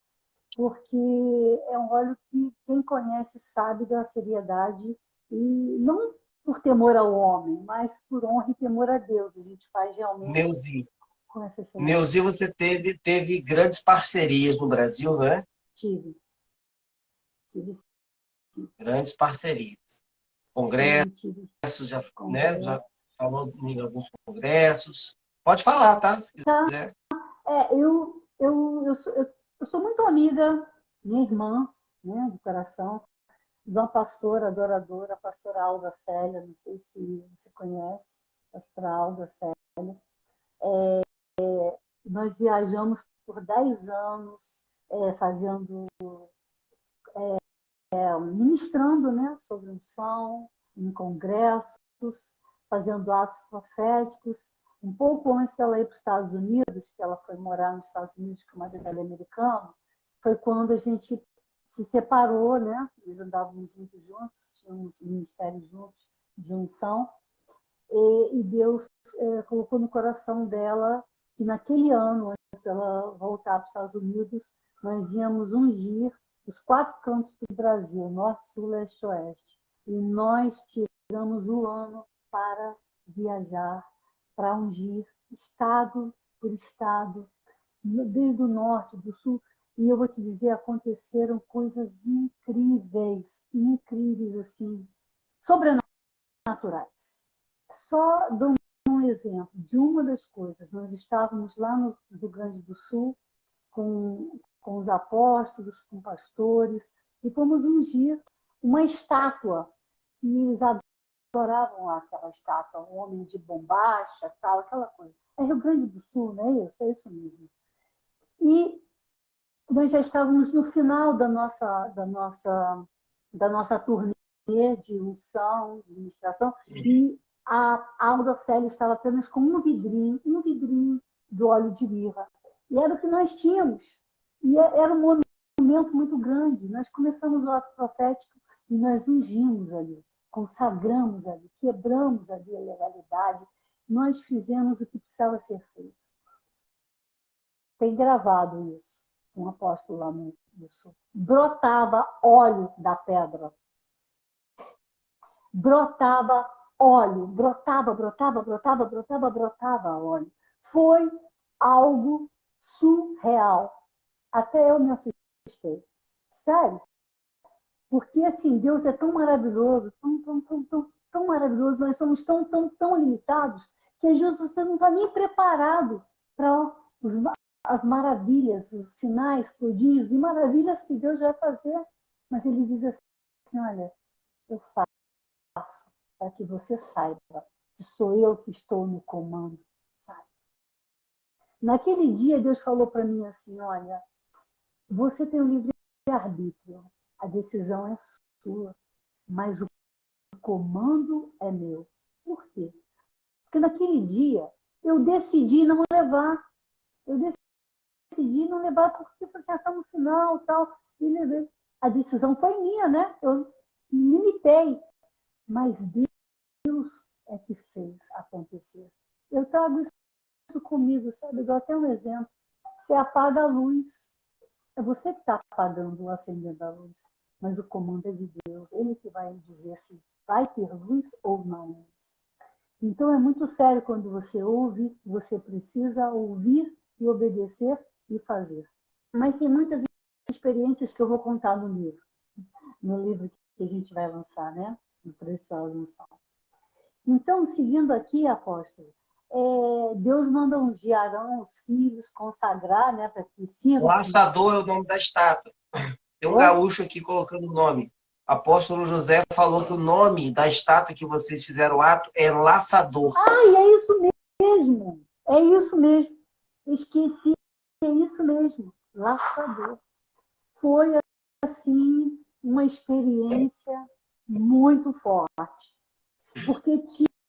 Porque é um óleo que quem conhece sabe da seriedade e não por temor ao homem, mas por honra e temor a Deus. A gente faz realmente com essa seriedade. Neuzi, você teve grandes parcerias no Brasil, não é? Tive grandes parcerias. Congressos, já falou em alguns congressos. Pode falar, tá? Se quiser. Eu sou muito amiga, minha irmã, né, do coração, de uma pastora adoradora, a pastora Alda Célia, não sei se você conhece, a pastora Alda Célia. Nós viajamos por 10 anos, fazendo, ministrando, né, sobre unção, em congressos, fazendo atos proféticos. Um pouco antes dela ir para os Estados Unidos, que ela foi morar nos Estados Unidos com o marido dela americano, foi quando a gente se separou, né? Nós andávamos muito juntos, tínhamos ministérios juntos de unção, e Deus colocou no coração dela que naquele ano, antes dela voltar para os Estados Unidos, nós íamos ungir os 4 cantos do Brasil, norte, sul, leste, oeste. E nós tiramos o ano para viajar, para ungir, estado por estado, desde o norte, do sul. E eu vou te dizer, aconteceram coisas incríveis, incríveis, assim, sobrenaturais. Só dou um exemplo de uma das coisas. Nós estávamos lá no Rio Grande do Sul com os apóstolos, com pastores, e fomos ungir uma estátua. E eles adoravam lá aquela estátua, um homem de bombacha, tal, aquela coisa. É Rio Grande do Sul, não é isso? É isso mesmo. E nós já estávamos no final da nossa turnê de unção, de ministração, e a Alda Célia estava apenas com um vidrinho do óleo de mirra. E era o que nós tínhamos. E era um momento muito grande. Nós começamos o ato profético e nós ungimos ali, consagramos ali, quebramos ali a legalidade. Nós fizemos o que precisava ser feito. Tem gravado isso, um apóstolo lá no Sul. Brotava óleo da pedra. Brotava óleo, brotava óleo. Foi algo surreal. Até eu me assustei. Sério. Porque, assim, Deus é tão maravilhoso, tão maravilhoso, nós somos tão limitados, que às vezes você não está nem preparado para as maravilhas, os sinais, prodígios e maravilhas que Deus vai fazer. Mas ele diz assim, olha, eu faço para que você saiba que sou eu que estou no comando. Sabe? Naquele dia, Deus falou para mim assim, olha, você tem o livre-arbítrio, a decisão é sua, mas o comando é meu. Por quê? Porque naquele dia eu decidi não levar. Eu decidi não levar porque já está no final tal. E a decisão foi minha, né? Eu limitei. Mas Deus é que fez acontecer. Eu trago isso comigo, sabe? Eu dou até um exemplo. Você apaga a luz. É você que está apagando ou acendendo a luz. Mas o comando é de Deus. Ele que vai dizer assim, vai ter luz ou não luz. Então é muito sério quando você ouve, você precisa ouvir e obedecer e fazer. Mas tem muitas experiências que eu vou contar no livro que a gente vai lançar, né? No Preciosa Unção. Então, seguindo aqui, apóstolo, Deus manda ungir Arão, os filhos, consagrar, né, para que sirvam. Laçador é o nome da estátua. Tem um gaúcho aqui colocando o nome. Apóstolo José falou que o nome da estátua que vocês fizeram o ato é Laçador. Ai, é isso mesmo. É isso mesmo. Esqueci. É isso mesmo. Laçador. Foi, assim, uma experiência muito forte. Porque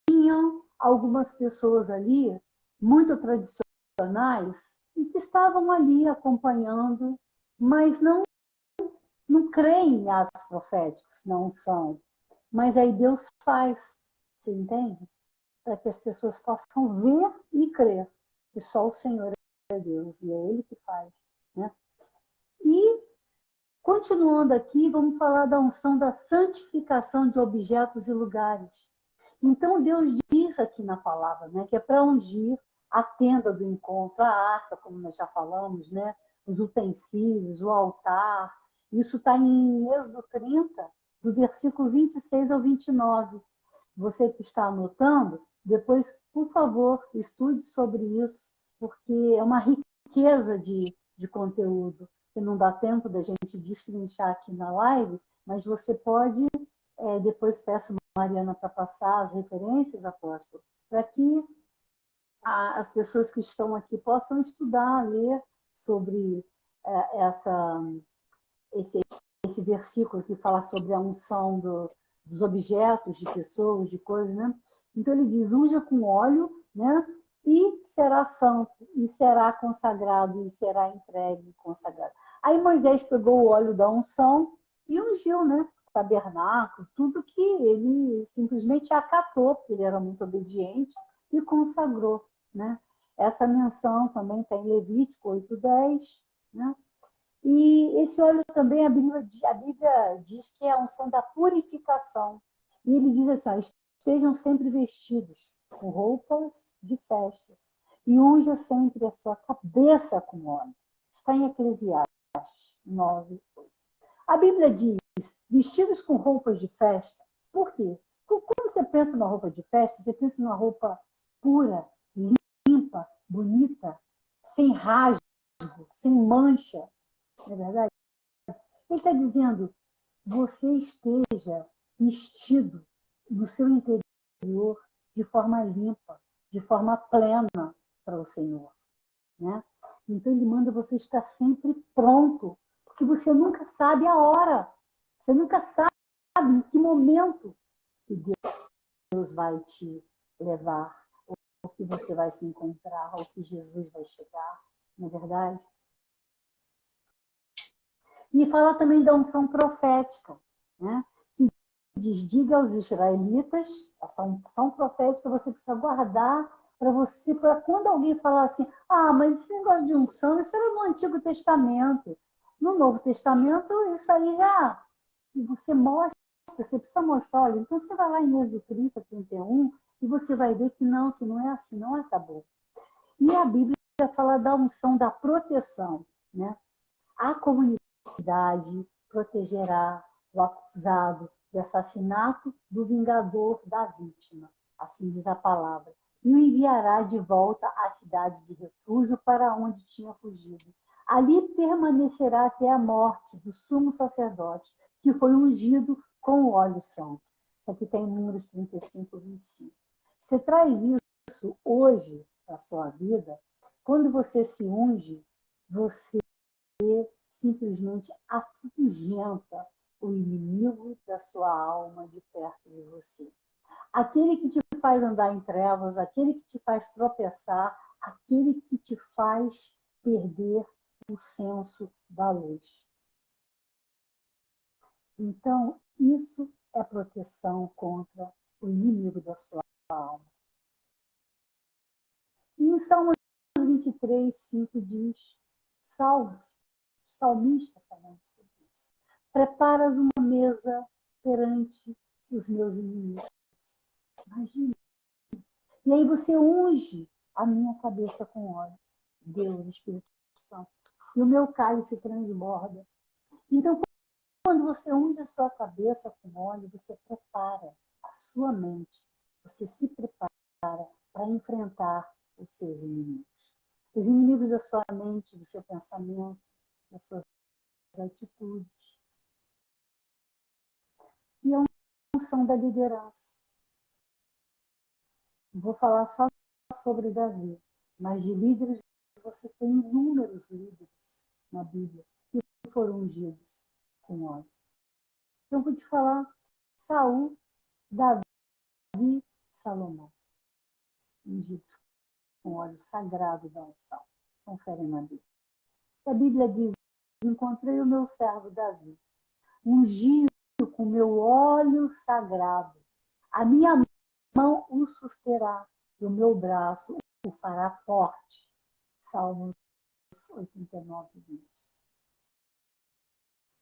tinham algumas pessoas ali, muito tradicionais, e que estavam ali acompanhando, mas não creem em atos proféticos, não são. Mas aí Deus faz, você entende? Para que as pessoas possam ver e crer que só o Senhor é Deus e é Ele que faz. Né? E, continuando aqui, vamos falar da unção da santificação de objetos e lugares. Então, Deus diz aqui na palavra, né, que é para ungir a tenda do encontro, a arca, como nós já falamos, né, os utensílios, o altar. Isso está em Êxodo 30, do versículo 26 ao 29. Você que está anotando, depois, por favor, estude sobre isso, porque é uma riqueza de conteúdo, que não dá tempo da gente destrinchar aqui na live, mas você pode, depois peço a Mariana para passar as referências, apóstolo, para que as pessoas que estão aqui possam estudar, ler sobre esse versículo que fala sobre a unção dos objetos, de pessoas, de coisas, né? Então ele diz, unja com óleo, né? E será santo, e será consagrado, e será entregue e consagrado. Aí Moisés pegou o óleo da unção e ungiu, né? O tabernáculo, tudo que ele simplesmente acatou, porque ele era muito obediente, e consagrou, né? Essa menção também está em Levítico 8:10, né? E esse óleo também, a Bíblia diz que é a unção da purificação. E ele diz assim, ó, estejam sempre vestidos com roupas de festas e unja sempre a sua cabeça com óleo. Está em Eclesiastes 9:8. A Bíblia diz, vestidos com roupas de festa. Por quê? Porque quando você pensa numa roupa de festa, você pensa numa roupa pura, limpa, bonita, sem rasgo, sem mancha. Não é verdade? Ele está dizendo, você esteja vestido no seu interior de forma limpa, de forma plena para o Senhor. Né? Então ele manda você estar sempre pronto, porque você nunca sabe a hora, você nunca sabe em que momento que Deus vai te levar, ou que você vai se encontrar, ou que Jesus vai chegar, não é verdade? E fala também da unção profética, né? Que diz, diga aos israelitas, essa unção profética você precisa guardar para você, para quando alguém falar assim, mas esse negócio de unção, isso era no Antigo Testamento. No Novo Testamento, isso aí já... E você mostra, você precisa mostrar, olha, então você vai lá em Êxodo 30, 31, e você vai ver que não é assim, não acabou. E a Bíblia fala da unção da proteção, né? A comunidade protegerá o acusado de assassinato do vingador da vítima, assim diz a palavra, e o enviará de volta à cidade de refúgio para onde tinha fugido. Ali permanecerá até a morte do sumo sacerdote, que foi ungido com o óleo santo. Isso aqui tem Números 35, 25. Você traz isso hoje para a sua vida, quando você se unge, você simplesmente afugenta o inimigo da sua alma de perto de você. Aquele que te faz andar em trevas, aquele que te faz tropeçar, aquele que te faz perder o senso da luz. Então, isso é proteção contra o inimigo da sua alma. E em Salmos 23, 5 diz, salmista falando sobre isso, preparas uma mesa perante os meus inimigos. Imagina. E aí você unge a minha cabeça com óleo. Deus, Espírito Santo. E o meu cálice transborda. Então, quando você unge a sua cabeça com óleo, você prepara a sua mente. Você se prepara para enfrentar os seus inimigos. Os inimigos da sua mente, do seu pensamento, das suas atitudes. E a unção da liderança. Vou falar só sobre Davi, mas de líderes você tem inúmeros líderes na Bíblia que foram ungidos com óleo. Então, vou te falar Saul, Davi, Salomão, ungidos com óleo sagrado da unção. Confere na Bíblia. A Bíblia diz, encontrei o meu servo Davi, ungido com meu óleo sagrado. A minha mão o susterá, e o meu braço o fará forte. Salmos 89, 20.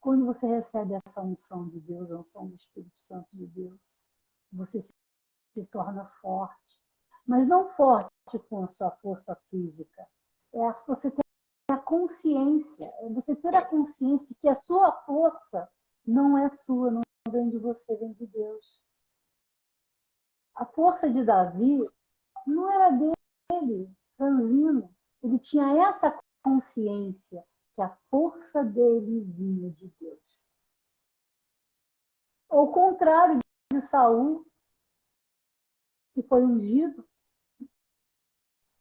Quando você recebe essa unção de Deus, a unção do Espírito Santo de Deus, você se torna forte. Mas não forte com a sua força física. Você ter a consciência, você ter a consciência de que a sua força não é sua, não vem de você, vem de Deus. A força de Davi não era dele, franzino. Ele tinha essa consciência que a força dele vinha de Deus. Ao contrário de Saul, que foi ungido,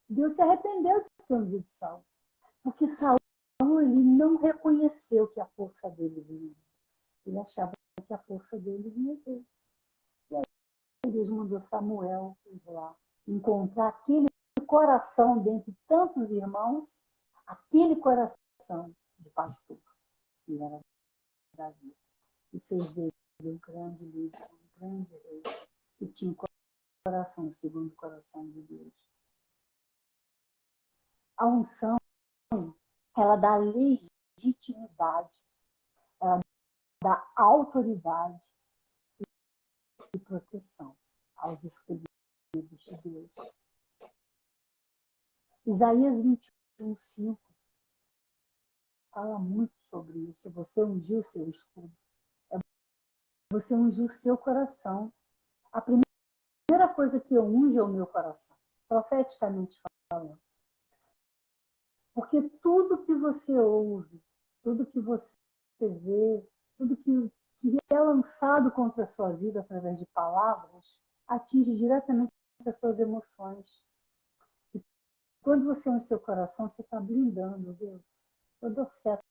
Deus se arrependeu de ter ungido Saul. Porque Saul ele não reconheceu que a força dele vinha de Deus. Ele achava que a força dele vinha de Deus. E aí Deus mandou Samuel ir lá encontrar aquele coração dentre tantos irmãos, aquele coração de pastor, que era Davi, e fez dele um grande líder, um grande rei, que tinha um coração segundo o coração de Deus. A unção, ela dá legitimidade, ela dá autoridade e proteção aos escolhidos de Deus. Isaías 21, 5 fala muito sobre isso. Você ungiu o seu escudo. Você ungiu o seu coração. A primeira coisa que eu unjo é o meu coração, profeticamente falando. Porque tudo que você ouve, tudo que você vê, tudo que é lançado contra a sua vida através de palavras, atinge diretamente as suas emoções. E quando você unge o seu coração, você está blindando, Deus. Toda seta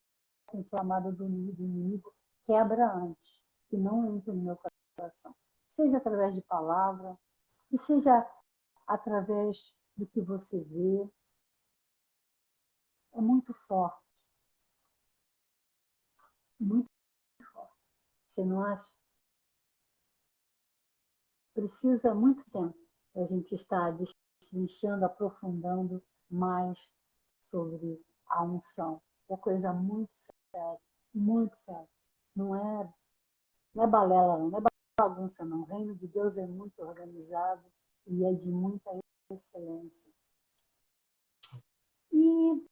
inflamada do inimigo quebra antes, que não entra no meu coração. Seja através de palavra, e seja através do que você vê. É muito forte. Muito forte. Você não acha? Precisa muito tempo para a gente estar destrinchando, aprofundando mais sobre a unção. É coisa muito séria, muito séria. Não é balela, não é bagunça, não. O reino de Deus é muito organizado e é de muita excelência. E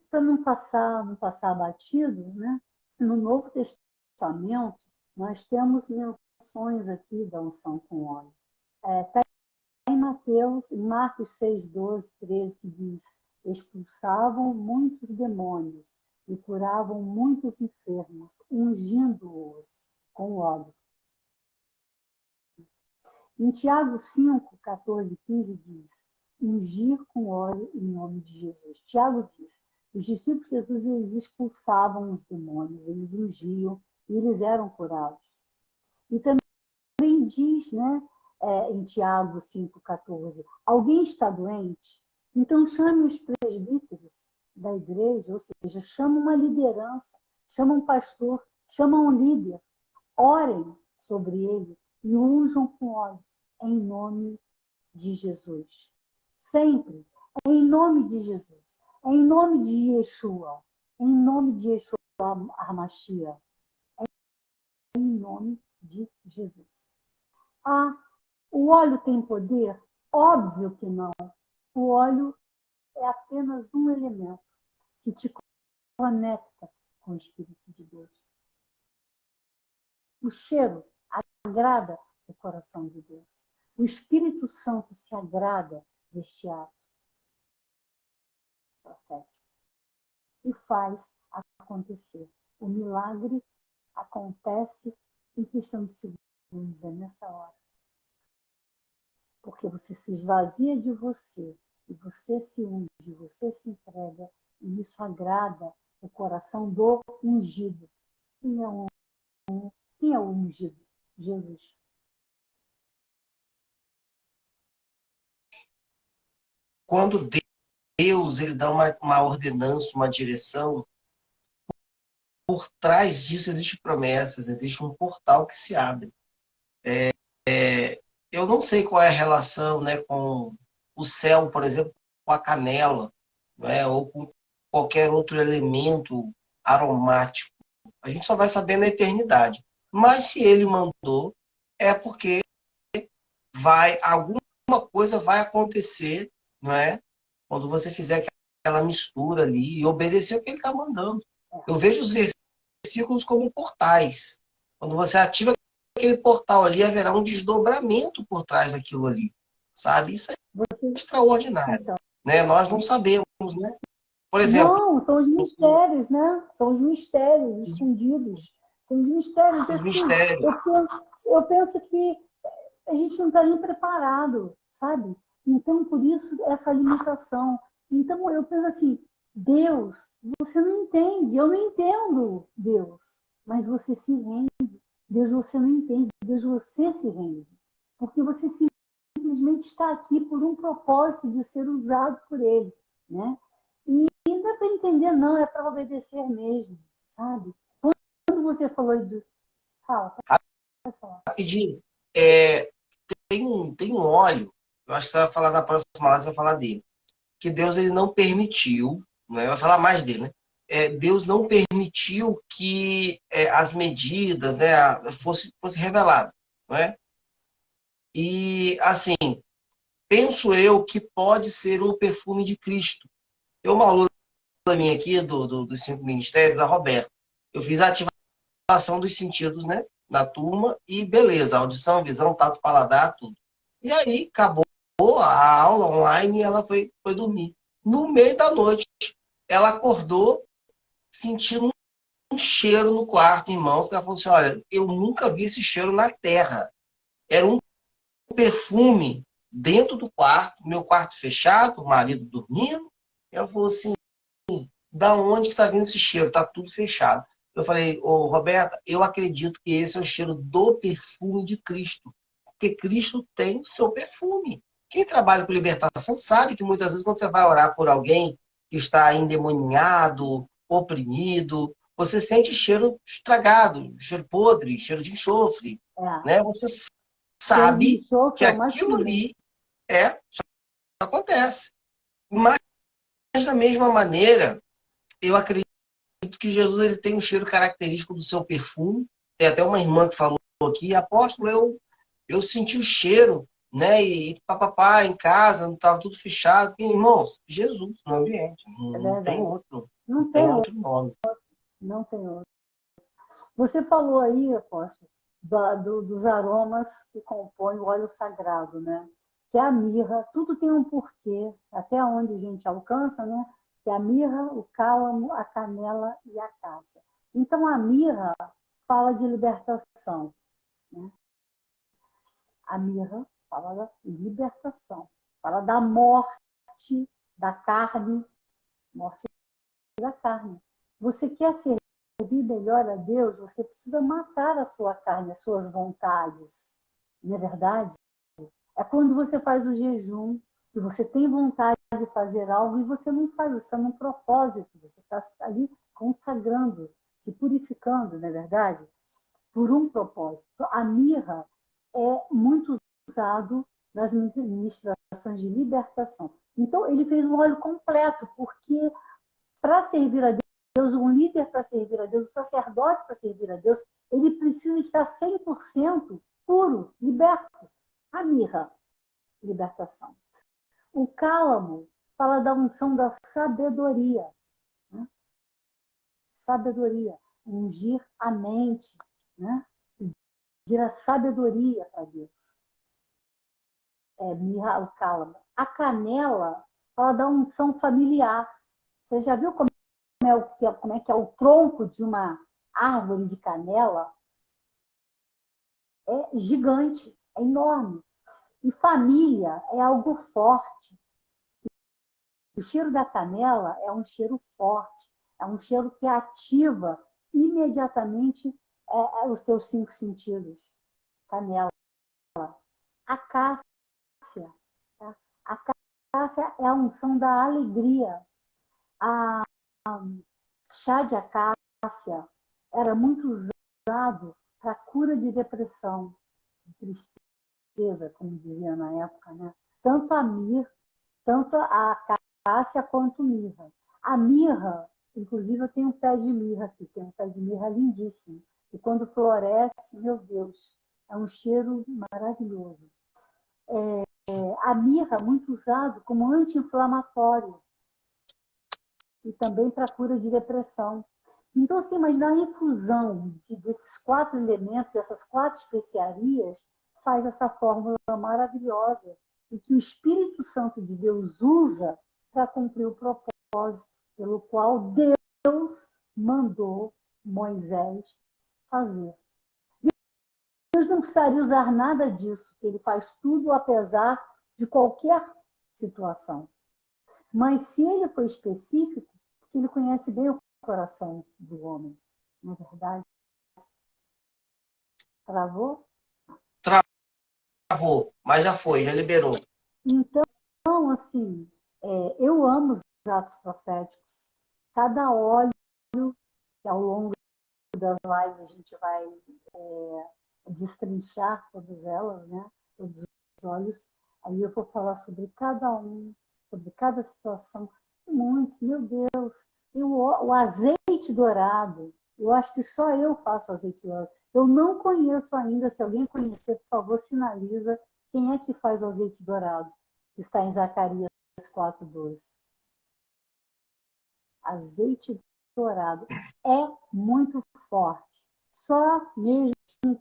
para não passar batido, né? No Novo Testamento, nós temos menções aqui da unção com óleo. Está em Marcos 6, 12, 13, que diz: expulsavam muitos demônios e curavam muitos enfermos, ungindo-os com óleo. Em Tiago 5, 14, 15 diz: ungir com óleo em nome de Jesus. Tiago diz: os discípulos de Jesus eles expulsavam os demônios, eles ungiam e eles eram curados. E também diz, né, em Tiago 5, 14, alguém está doente? Então chame os presbíteros da igreja, ou seja, chama uma liderança, chama um pastor, chama um líder, orem sobre ele e unjam com óleo, em nome de Jesus. Sempre, em nome de Jesus, em nome de Yeshua, em nome de Yeshua HaMashiach, em nome de Jesus. Ah, o óleo tem poder? Óbvio que não. O óleo é apenas um elemento que te conecta com o Espírito de Deus. O cheiro agrada o coração de Deus. O Espírito Santo se agrada deste ato profético e faz acontecer. O milagre acontece em questão de segundos, é nessa hora. Porque você se esvazia de você, e você se unge, você se entrega, e isso agrada o coração do ungido. Quem é o ungido? Jesus. Quando Deus ele dá uma ordenança, uma direção, por trás disso existem promessas, existe um portal que se abre. Eu não sei qual é a relação, né, com o céu, por exemplo, com a canela, né, ou com qualquer outro elemento aromático. A gente só vai saber na eternidade. Mas se ele mandou, é porque alguma coisa vai acontecer, não é? Quando você fizer aquela mistura ali e obedecer o que ele está mandando. Eu vejo os versículos como portais. Quando você ativa aquele portal ali, haverá um desdobramento por trás daquilo ali. Sabe? Isso é extraordinário. Então, Né? Nós não sabemos, né? Por exemplo... Não, são os mistérios, né? São os mistérios escondidos. São os mistérios. Os Assim, mistérios. eu penso que a gente não está nem preparado, sabe? Então, por isso, essa limitação. Então, eu penso assim, Deus, você não entende, eu não entendo Deus, mas você se rende. Deus, você não entende, Deus, você se rende. Porque você simplesmente está aqui por um propósito de ser usado por Ele, né? E não é para entender, não, é para obedecer mesmo, sabe? Quando você falou do... Fala, pode falar. Rapidinho. Tem um óleo, eu acho que você vai falar na próxima aula, você vai falar dele, que Deus ele não permitiu, né? Vai falar mais dele, né? Deus não permitiu que as medidas, né, fosse revelado, não é? E assim, penso eu que pode ser o perfume de Cristo. Tem uma aluna minha aqui dos 5 ministérios, a Roberta. Eu fiz a ativação dos sentidos, né, na turma e beleza, audição, visão, tato, paladar, tudo. E aí acabou a aula online e ela foi dormir. No meio da noite, ela acordou sentindo um cheiro no quarto, irmãos, que ela falou assim, olha, eu nunca vi esse cheiro na terra. Era um perfume dentro do quarto, meu quarto fechado, o marido dormindo. Ela falou assim, da onde que está vindo esse cheiro? Está tudo fechado. Eu falei, ô Roberta, eu acredito que esse é o cheiro do perfume de Cristo. Porque Cristo tem o seu perfume. Quem trabalha com libertação sabe que muitas vezes quando você vai orar por alguém que está endemoniado, oprimido, você sente cheiro estragado, cheiro podre, cheiro de enxofre. Né? Você sabe que aquilo ali acontece. Mas, da mesma maneira, eu acredito que Jesus ele tem um cheiro característico do seu perfume. Tem até uma irmã que falou aqui, apóstolo, eu senti o cheiro, né? E papapá em casa, não estava tudo fechado. E, irmãos, Jesus no ambiente. Não tem outro. Não tem outro nome. Não tem outro. Você falou aí, apóstolo, dos aromas que compõem o óleo sagrado, né? Que é a mirra, tudo tem um porquê, até onde a gente alcança, né? Que é a mirra, o cálamo, a canela e a cássia. Então, a mirra fala de libertação, né? A mirra fala da libertação, fala da morte da carne, morte da carne. Você quer servir melhor a Deus, você precisa matar a sua carne, as suas vontades. Não é verdade? É quando você faz o jejum, que você tem vontade de fazer algo e você não faz, você está num propósito, você está ali consagrando, se purificando, não é verdade? Por um propósito. A mirra é muito usado nas ministrações de libertação. Então, ele fez um óleo completo, porque para servir a Deus, um líder para servir a Deus, um sacerdote para servir a Deus, ele precisa estar 100% puro, liberto. A mirra, libertação. O cálamo fala da unção da sabedoria. Né? Sabedoria, ungir a mente, né? Pedir a sabedoria para Deus. Mirra, o cálamo. A canela fala da unção familiar. Você já viu como é que é o tronco de uma árvore de canela? É gigante, é enorme. E família é algo forte. O cheiro da canela é um cheiro forte, é um cheiro que ativa imediatamente os seus 5 sentidos. Canela. Acácia. Tá? A acácia é a unção da alegria. A chá de acácia era muito usado para cura de depressão, de tristeza, como dizia na época, né? Tanto a acácia quanto mirra. A mirra, inclusive eu tenho um pé de mirra aqui, tem um pé de mirra lindíssimo. E quando floresce, meu Deus, é um cheiro maravilhoso. A mirra é muito usado como anti-inflamatório e também para cura de depressão. Então, assim, mas na infusão desses 4 elementos, dessas 4 especiarias, faz essa fórmula maravilhosa e que o Espírito Santo de Deus usa para cumprir o propósito pelo qual Deus mandou Moisés fazer. Deus não precisaria usar nada disso, ele faz tudo apesar de qualquer situação. Mas se ele foi específico, ele conhece bem o coração do homem, não é verdade? Travou? Travou, mas já foi, já liberou. Então, assim, eu amo os atos proféticos. Cada óleo, que ao longo das lives a gente vai destrinchar todas elas, né? Todos os óleos. Aí eu vou falar sobre cada um, sobre cada situação. Muitos, meu Deus. E o azeite dourado, eu acho que só eu faço azeite dourado. Eu não conheço ainda, se alguém conhecer, por favor, sinaliza quem é que faz o azeite dourado. Está em Zacarias 4:12. Azeite dourado é muito forte. Só mesmo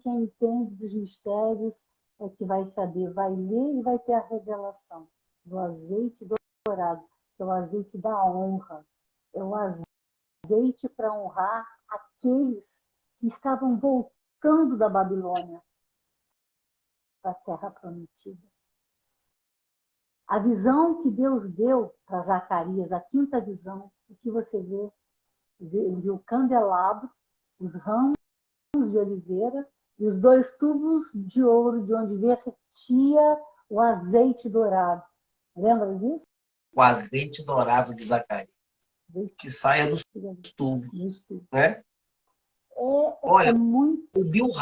quem entende dos mistérios é que vai saber, vai ler e vai ter a revelação do azeite dourado, que é o azeite da honra. É o azeite para honrar aqueles que estavam voltando da Babilônia para a terra prometida. A visão que Deus deu para Zacarias, a 5ª visão, o que você vê? Ele viu o candelabro, os ramos de oliveira e os 2 tubos de ouro de onde vertia o azeite dourado. Lembra disso? O azeite dourado de Zacarias, que saia dos tubos, né? Olha, muito... o Bill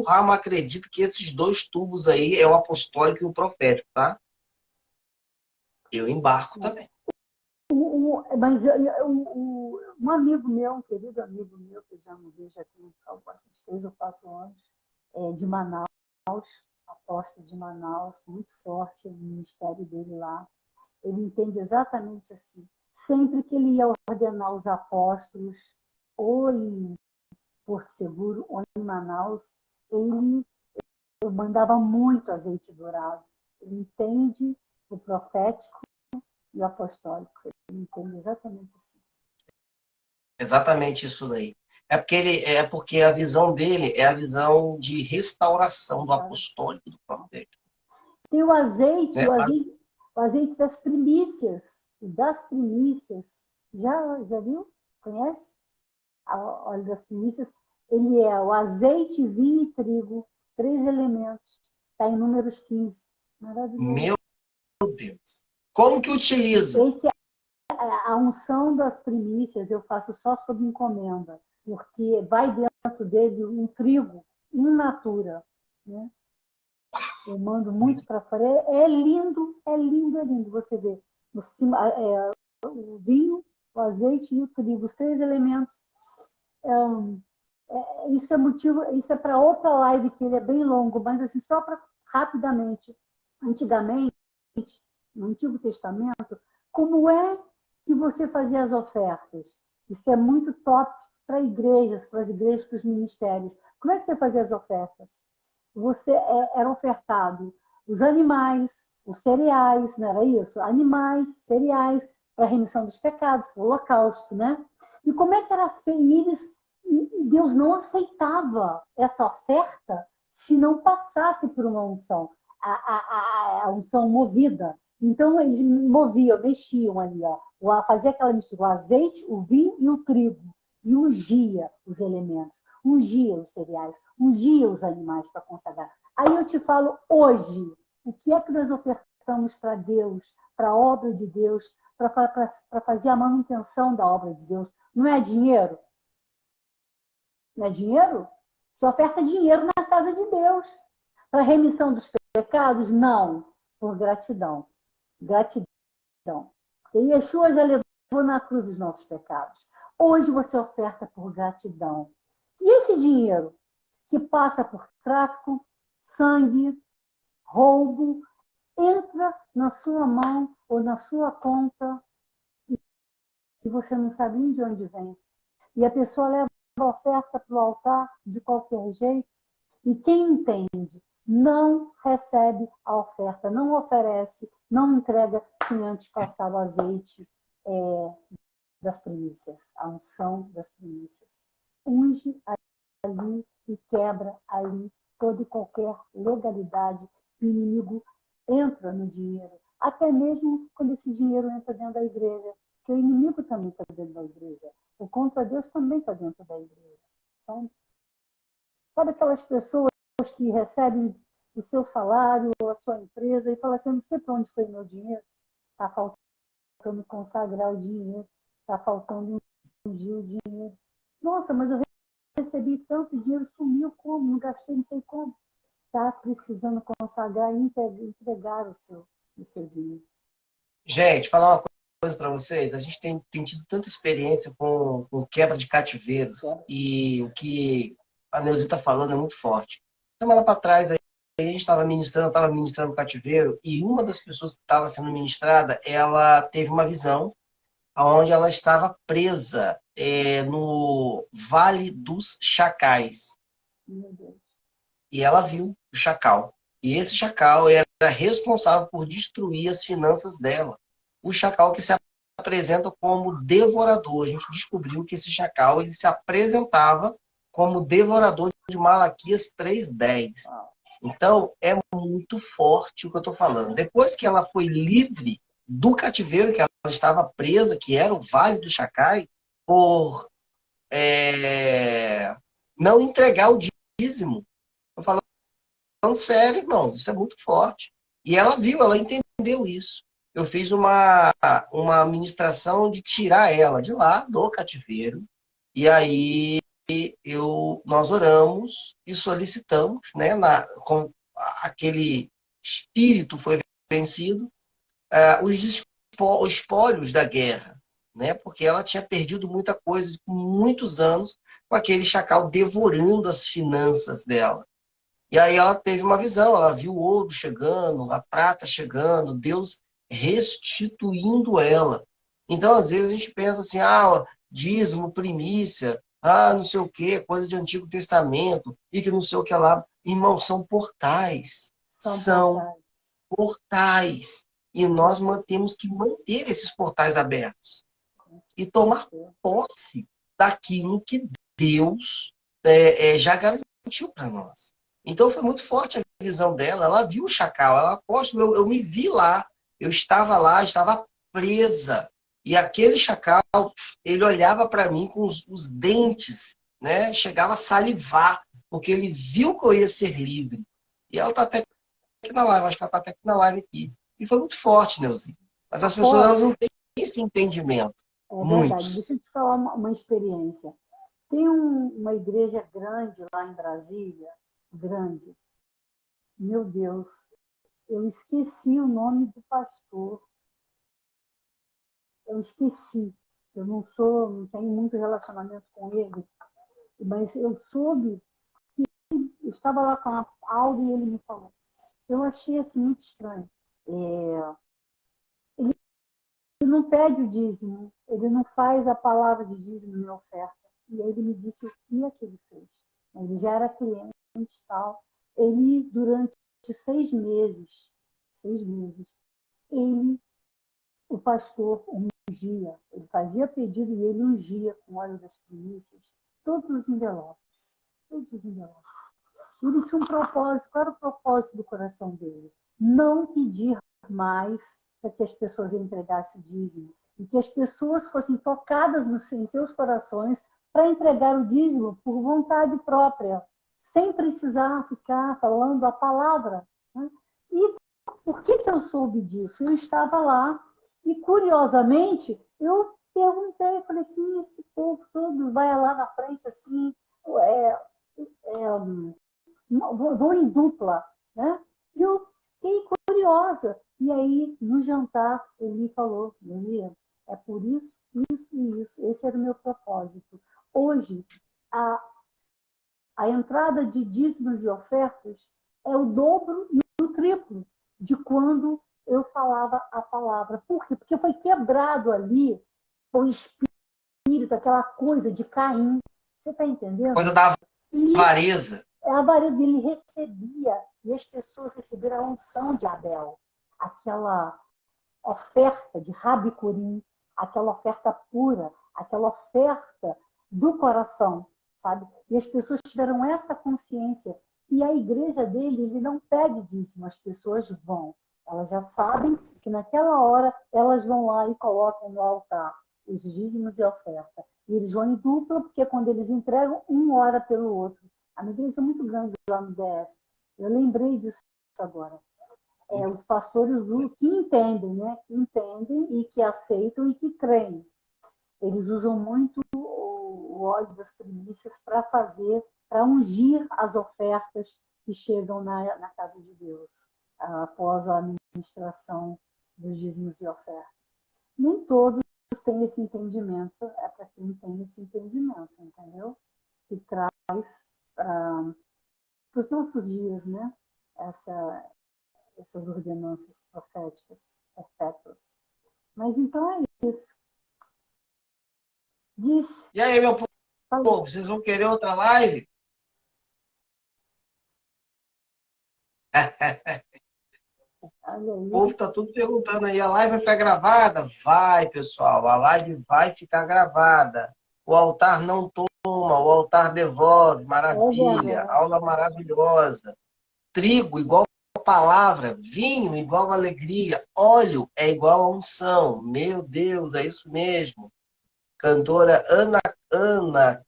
Harmon acredita que esses 2 tubos aí é o apostólico e o profético, tá? Eu embarco também. Mas um amigo meu, um querido amigo meu, que eu já não vejo aqui uns 3 ou 4 anos, de Manaus, apóstolo de Manaus, muito forte no ministério dele lá. Ele entende exatamente assim. Sempre que ele ia ordenar os apóstolos, ou em Porto Seguro, ou em Manaus, ele mandava muito azeite dourado. Ele entende o profético e o apostólico. Ele entende exatamente assim. Exatamente isso daí. É porque a visão dele é a visão de restauração do apostólico e do profético. Tem o azeite, né? o azeite das primícias. Das primícias. Já viu? Conhece? O óleo das primícias. Ele é o azeite, vinho e trigo, 3 elementos. Está em Números 15. Maravilhoso. Meu Deus. Como que utiliza? A unção das primícias eu faço só sob encomenda, porque vai dentro dele um trigo in natura, né? Eu mando muito para fora. É lindo, é lindo, é lindo. Você vê no cima, o vinho, o azeite e o trigo, os três elementos. Isso é motivo, isso é para outra live, que ele é bem longo, mas assim, só para rapidamente. Antigamente, no Antigo Testamento, como é que você fazia as ofertas? Isso é muito top para igrejas, para as igrejas, para os ministérios. Como é que você fazia as ofertas? Você era ofertado os animais, os cereais, não era isso? Animais, cereais, para a remissão dos pecados, para o holocausto, né? E como é que era feito? Deus não aceitava essa oferta se não passasse por uma unção, a unção movida. Então, eles moviam, mexiam ali, ó, fazia aquela mistura, o azeite, o vinho e o trigo, e ungia os elementos, ungia os cereais, ungia os animais para consagrar. Aí eu te falo hoje, o que é que nós ofertamos para Deus, para a obra de Deus, para fazer a manutenção da obra de Deus? Não é dinheiro? Não é dinheiro? Você oferta dinheiro na casa de Deus. Para remissão dos pecados? Não. Por gratidão. Gratidão. E Yeshua já levou na cruz os nossos pecados. Hoje você oferta por gratidão. E esse dinheiro que passa por tráfico, sangue, roubo, entra na sua mão ou na sua conta e você não sabe nem de onde vem. E a pessoa leva a oferta para o altar de qualquer jeito. E quem entende não recebe a oferta, não oferece, não entrega sem antes passar o azeite das primícias, a unção das primícias. Unge ali e quebra ali toda e qualquer legalidade. O inimigo entra no dinheiro, até mesmo quando esse dinheiro entra dentro da igreja, porque o inimigo também está dentro da igreja. O contra Deus também está dentro da igreja. Sabe aquelas pessoas que recebem o seu salário ou a sua empresa e falam assim, não sei para onde foi meu dinheiro, está faltando consagrar o dinheiro, está faltando ungir o dinheiro. Nossa, mas eu recebi tanto dinheiro, sumiu como? Não gastei, não sei como. Está precisando consagrar e entregar o seu dinheiro. Gente, falar uma coisa para vocês. A gente tem tido tanta experiência com quebra de cativeiros. E o que a Neuza está falando é muito forte. Semana para trás, a gente estava ministrando cativeiro, e uma das pessoas que estava sendo ministrada, ela teve uma visão onde ela estava presa no Vale dos Chacais. Meu Deus. E ela viu o chacal. E esse chacal era responsável por destruir as finanças dela. O chacal que se apresenta como devorador. A gente descobriu que esse chacal ele se apresentava como devorador de Malaquias 3:10. Então, é muito forte o que eu estou falando. Depois que ela foi livre do cativeiro que ela estava presa, que era o Vale do Chacai, por não entregar o dízimo. Eu falando sério, irmãos, isso é muito forte. E ela viu, ela entendeu isso. Eu fiz uma ministração de tirar ela de lá, do cativeiro, e aí nós oramos e solicitamos, né, com aquele espírito foi vencido, os espólios da guerra, né, porque ela tinha perdido muita coisa por muitos anos com aquele chacal devorando as finanças dela. E aí ela teve uma visão, ela viu o ouro chegando, a prata chegando, Deus restituindo ela. Então, às vezes, a gente pensa assim, dízimo, primícia, não sei o quê, coisa de Antigo Testamento, e que não sei o que lá. Irmão, são portais. São portais. E nós temos que manter esses portais abertos. E tomar posse daquilo que Deus já garantiu para nós. Então foi muito forte a visão dela. Ela viu o chacal. Ela, apóstolo, eu me vi lá. Eu estava lá, estava presa. E aquele chacal, ele olhava para mim com os dentes, né? Chegava a salivar, porque ele viu que eu ia ser livre. E ela está até aqui na live, acho que ela está até aqui na live aqui. E foi muito forte, Neuzinho. Mas as pessoas elas não têm esse entendimento. É verdade. Muitos. Deixa eu te falar uma experiência. Tem uma igreja grande lá em Brasília, grande. Meu Deus, eu esqueci o nome do pastor. Eu esqueci. Eu não tenho muito relacionamento com ele, mas eu soube, eu estava lá com a Aldo e ele me falou. Eu achei assim muito estranho. Ele não pede o dízimo, ele não faz a palavra de dízimo em oferta. E aí ele me disse o que é que ele fez. Ele já era cliente e tal. Ele, durante 6 meses, ele, o pastor, ungia. Ele fazia pedido e ele ungia com óleo das primícias todos os envelopes. Todos os envelopes. Ele tinha um propósito. Qual era o propósito do coração dele? Não pedir mais para que as pessoas entregassem o dízimo. E que as pessoas fossem tocadas em seus corações para entregar o dízimo por vontade própria, sem precisar ficar falando a palavra. Né? E por que eu soube disso? Eu estava lá e, curiosamente, eu perguntei, falei assim, esse povo todo vai lá na frente assim, vão em dupla, né? E eu fiquei curiosa. E aí, no jantar, ele me falou, Luzia, é por isso, isso e isso. Esse era o meu propósito. Hoje, a entrada de dízimos e ofertas é o dobro e o triplo de quando eu falava a palavra. Por quê? Porque foi quebrado ali o espírito, aquela coisa de Caim. Você está entendendo? Coisa da avareza. A avareza, ele recebia, e as pessoas receberam a unção de Abel. Aquela oferta de Rabicurim, aquela oferta pura, aquela oferta do coração, sabe? E as pessoas tiveram essa consciência. E a igreja dele, ele não pede dízimo, as pessoas vão. Elas já sabem que naquela hora elas vão lá e colocam no altar os dízimos e a oferta. E eles vão em dupla, porque quando eles entregam, um ora pelo outro. A minha igreja é muito grande lá no DF. Eu lembrei disso agora. Os pastores que entendem, né? Que entendem e que aceitam e que creem. Eles usam muito o óleo das primícias para ungir as ofertas que chegam na casa de Deus, após a administração dos dízimos e ofertas. Nem todos têm esse entendimento, é para quem tem esse entendimento, entendeu? Que traz para os nossos dias, né? Essas ordenanças proféticas perpétuas. Mas então é isso. Diz. E aí, meu povo, vocês vão querer outra live? O povo está tudo perguntando aí, a live vai ficar gravada? Vai, pessoal, a live vai ficar gravada. O altar não toma, o altar devolve, maravilha, aula maravilhosa. Trigo igual a palavra, vinho igual a alegria, óleo é igual a unção. Meu Deus, é isso mesmo. Cantora Ana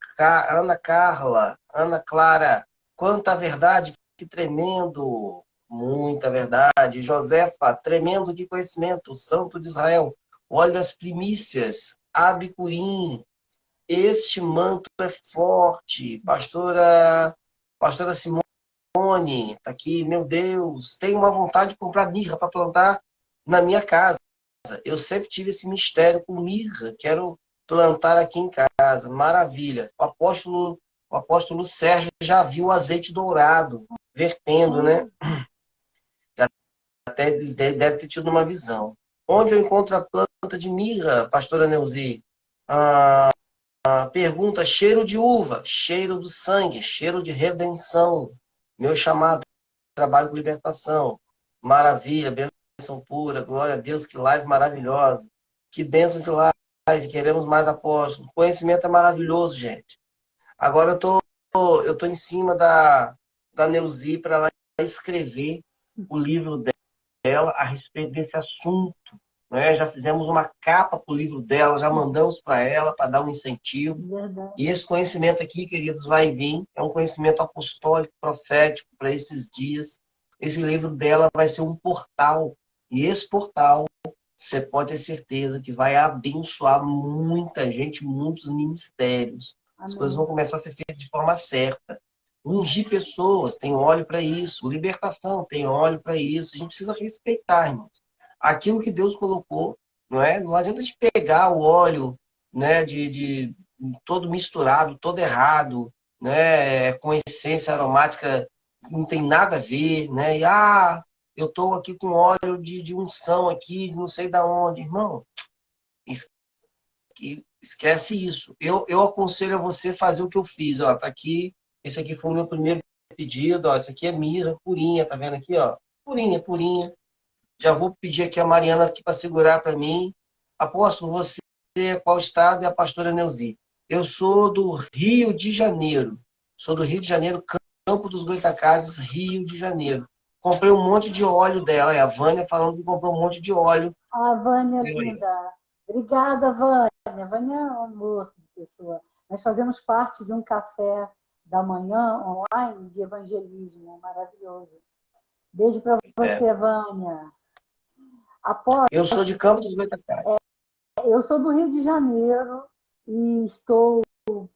Carla, Ana Clara, quanta verdade, que tremendo, muita verdade. Josefa, tremendo de conhecimento, Santo de Israel, olha as primícias, Abicurim, este manto é forte. Pastora Simone, tá aqui, meu Deus, tenho uma vontade de comprar mirra para plantar na minha casa. Eu sempre tive esse mistério com mirra, quero plantar aqui em casa, maravilha. O apóstolo Sérgio já viu o azeite dourado vertendo, né? Já até deve ter tido uma visão. Onde eu encontro a planta de mirra, pastora Neuzi? Pergunta, cheiro de uva, cheiro do sangue, cheiro de redenção. Meu chamado, trabalho com libertação. Maravilha, bênção pura, glória a Deus, que live maravilhosa. Que bênção de live. Queremos mais apóstolos. O conhecimento é maravilhoso, gente. Agora eu tô em cima da Neuzi para ela escrever o livro dela a respeito desse assunto. Né? Já fizemos uma capa para o livro dela, já mandamos para ela para dar um incentivo. Verdade. E esse conhecimento aqui, queridos, vai vir. É um conhecimento apostólico, profético para esses dias. Esse livro dela vai ser um portal E esse portal, você pode ter certeza que vai abençoar muita gente, muitos ministérios. As coisas vão Amém. começar a ser feitas de forma certa. Ungir pessoas, tem óleo para isso. Libertação, tem óleo para isso. A gente precisa respeitar, irmãos. Aquilo que Deus colocou, não é? Não adianta a gente pegar o óleo, né, de todo misturado, todo errado, né, com essência aromática, não tem nada a ver, né? E, eu estou aqui com óleo de unção aqui, não sei da onde. Irmão, esquece isso. Eu aconselho a você fazer o que eu fiz. Ó, tá aqui, esse aqui foi o meu primeiro pedido. Ó, esse aqui é mirra, purinha, tá vendo aqui? Ó, purinha, purinha. Já vou pedir aqui a Mariana aqui para segurar para mim. Apóstolo, você é qual estado? É a pastora Neuzi. Eu sou do Rio de Janeiro. Sou do Rio de Janeiro, Campo dos Goitacazes, Rio de Janeiro. Comprei um monte de óleo dela. É a Vânia falando que comprou um monte de óleo. A Vânia linda. Obrigada, Vânia. Vânia é um amor de pessoa. Nós fazemos parte de um café da manhã online de evangelismo maravilhoso. Beijo para você, Vânia. Eu sou de Campo dos Goitacazes. Eu sou do Rio de Janeiro e estou por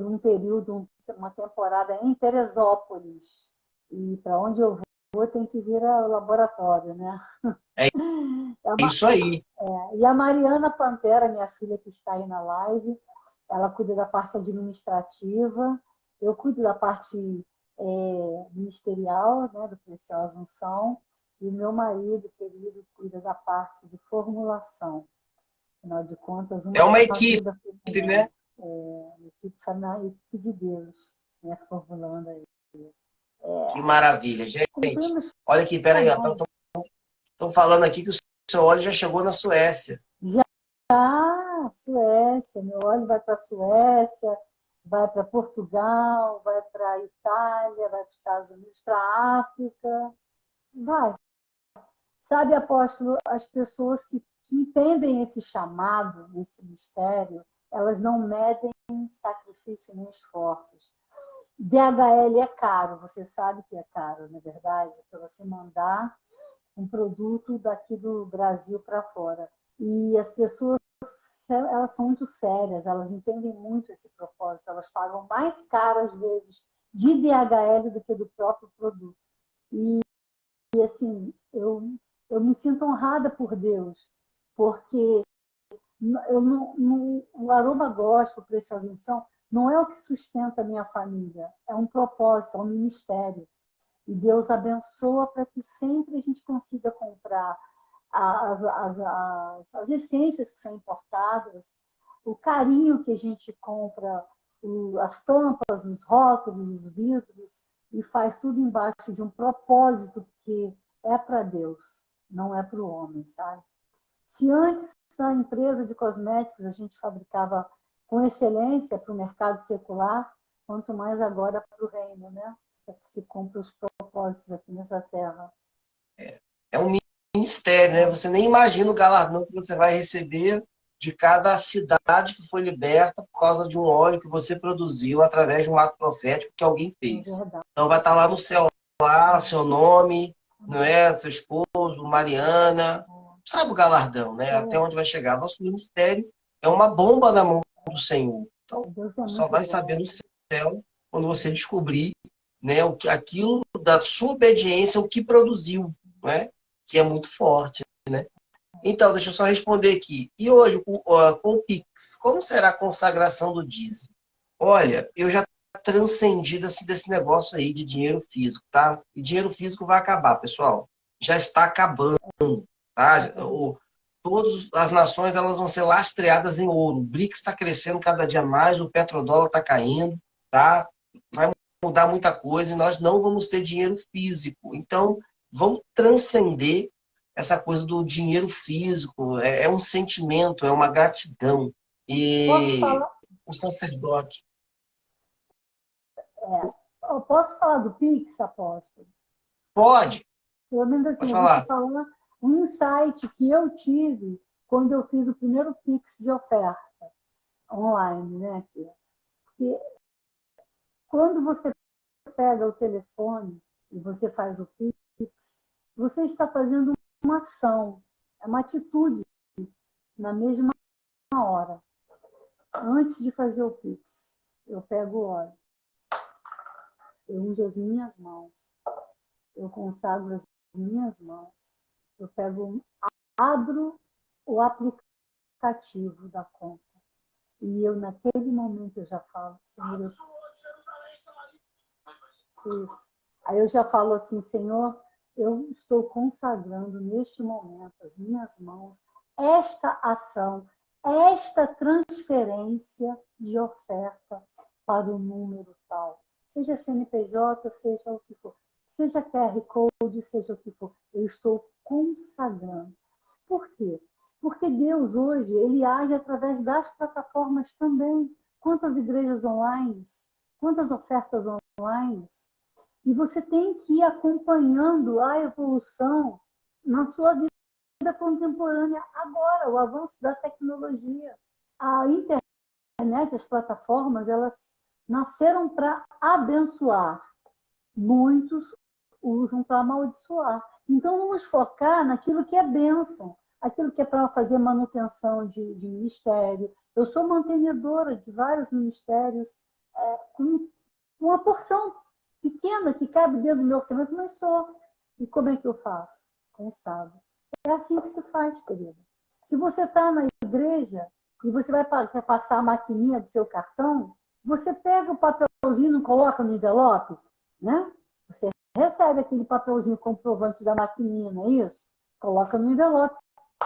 um período, uma temporada em Teresópolis. E para onde eu vou, tem que vir ao laboratório, né? É isso aí. E a Mariana Pantera, minha filha que está aí na live, ela cuida da parte administrativa, eu cuido da parte ministerial, né, do Preciosa Unção, e o meu marido, querido, cuida da parte de formulação. Afinal de contas, É uma uma equipe, ajuda né? a equipe de Deus, né, formulando aí. Que maravilha, gente. Cumprimos Olha aqui, peraí, estão falando aqui que o seu óleo já chegou na Suécia. já Suécia, meu óleo vai para a Suécia, vai para Portugal, vai para a Itália, vai para os Estados Unidos, para a África, vai. Sabe, apóstolo, as pessoas que entendem esse chamado, esse mistério, elas não medem sacrifício nem esforços. DHL é caro, você sabe que é caro, na verdade, para você mandar um produto daqui do Brasil para fora. E as pessoas, elas são muito sérias, elas entendem muito esse propósito, elas pagam mais caro, às vezes, de DHL do que do próprio produto. E assim, eu me sinto honrada por Deus, porque o aroma gospel, Preciosa Unção, não é o que sustenta a minha família, é um propósito, é um ministério. E Deus abençoa para que sempre a gente consiga comprar as essências que são importadas, o carinho que a gente compra, as tampas, os rótulos, os vidros, e faz tudo embaixo de um propósito que é para Deus, não é para o homem, sabe? Se antes na empresa de cosméticos a gente fabricava com excelência para o mercado secular, quanto mais agora para o reino, né? Para que se cumpra os propósitos aqui nessa terra. É um ministério, né? Você nem imagina o galardão que você vai receber de cada cidade que foi liberta por causa de um óleo que você produziu através de um ato profético que alguém fez. Então vai estar lá no céu, lá, seu nome, não é? Seu esposo, Mariana. Sabe o galardão, né? Até onde vai chegar. Nosso ministério é uma bomba na mão do Senhor. Então, só vai saber no céu quando você descobrir, né, aquilo da sua obediência, o que produziu, né? Que é muito forte, né? Então, deixa eu só responder aqui. E hoje, com o Pix, como será a consagração do dízimo? Olha, eu já transcendi desse negócio aí de dinheiro físico, tá? E dinheiro físico vai acabar, pessoal. Já está acabando, tá? Todas as nações elas vão ser lastreadas em ouro. O BRICS está crescendo cada dia mais, o petrodólar está caindo, tá? Vai mudar muita coisa e nós não vamos ter dinheiro físico. Então, vamos transcender essa coisa do dinheiro físico. É um sentimento, é uma gratidão. E o sacerdote. Eu posso falar do Pix, apóstolo? Pode. Pelo menos assim, Pode eu vou falar. te falar um insight que eu tive quando eu fiz o primeiro Pix de oferta online, né? Porque quando você pega o telefone e você faz o Pix, você está fazendo uma ação, é uma atitude na mesma hora. Antes de fazer o Pix, eu pego o óleo, eu unjo as minhas mãos, eu consagro as minhas mãos, eu abro o aplicativo da conta. E eu, naquele momento, eu já falo, Senhor, isso. Aí eu já falo assim, Senhor, eu estou consagrando neste momento as minhas mãos, esta ação, esta transferência de oferta para o número tal. Seja CNPJ, seja o que for. Seja QR Code, seja o que for. Eu estou consagrando. Por quê? Porque Deus hoje, ele age através das plataformas também. Quantas igrejas online, quantas ofertas online. E você tem que ir acompanhando a evolução na sua vida contemporânea agora, o avanço da tecnologia. A internet, as plataformas, elas nasceram para abençoar. Muitos usam para amaldiçoar. Então, vamos focar naquilo que é bênção, aquilo que é para fazer manutenção de ministério. Eu sou mantenedora de vários ministérios, com uma porção pequena que cabe dentro do meu orçamento, mas sou. E como é que eu faço? Consagro. É assim que se faz, querida. Se você está na igreja e você vai passar a maquininha do seu cartão, você pega o papelzinho e não coloca no envelope, né? Você recebe aquele papelzinho comprovante da maquininha, não é isso? Coloca no envelope.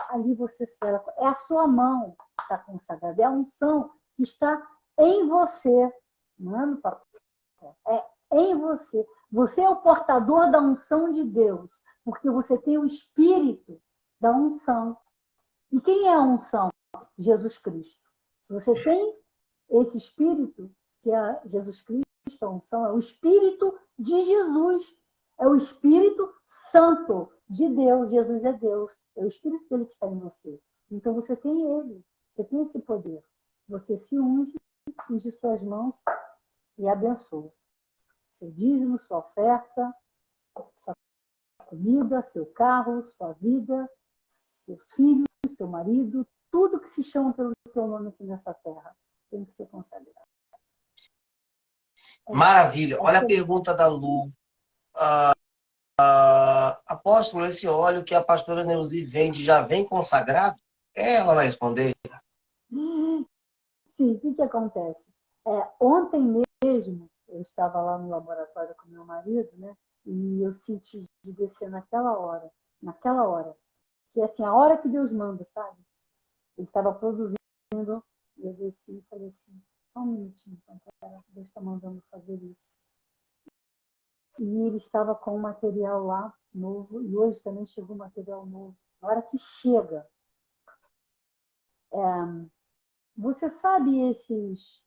Ali você sela. É a sua mão que está consagrada. É a unção que está em você. Não é no papel. É em você. Você é o portador da unção de Deus, porque você tem o espírito da unção. E quem é a unção? Jesus Cristo. Se você tem esse espírito, que é Jesus Cristo, a unção é o espírito de Jesus. É o Espírito Santo de Deus. Jesus é Deus. É o Espírito dele que está em você. Então você tem ele. Você tem esse poder. Você se unge suas mãos e abençoa. Seu dízimo, sua oferta, sua comida, seu carro, sua vida, seus filhos, seu marido, tudo que se chama pelo teu nome aqui nessa terra tem que ser consagrado. Maravilha. Olha a pergunta da Lu. Apóstolo, esse óleo que a pastora Neuzi vende já vem consagrado? Ela vai responder. Sim, o que acontece? Ontem mesmo, eu estava lá no laboratório com meu marido, né? E eu senti de descer naquela hora, que é assim, a hora que Deus manda, sabe? Ele estava produzindo, e eu desci e falei assim, só um minutinho, então, cara, Deus está mandando fazer isso. E ele estava com um material lá novo, e hoje também chegou material novo. Na hora que chega, você sabe esses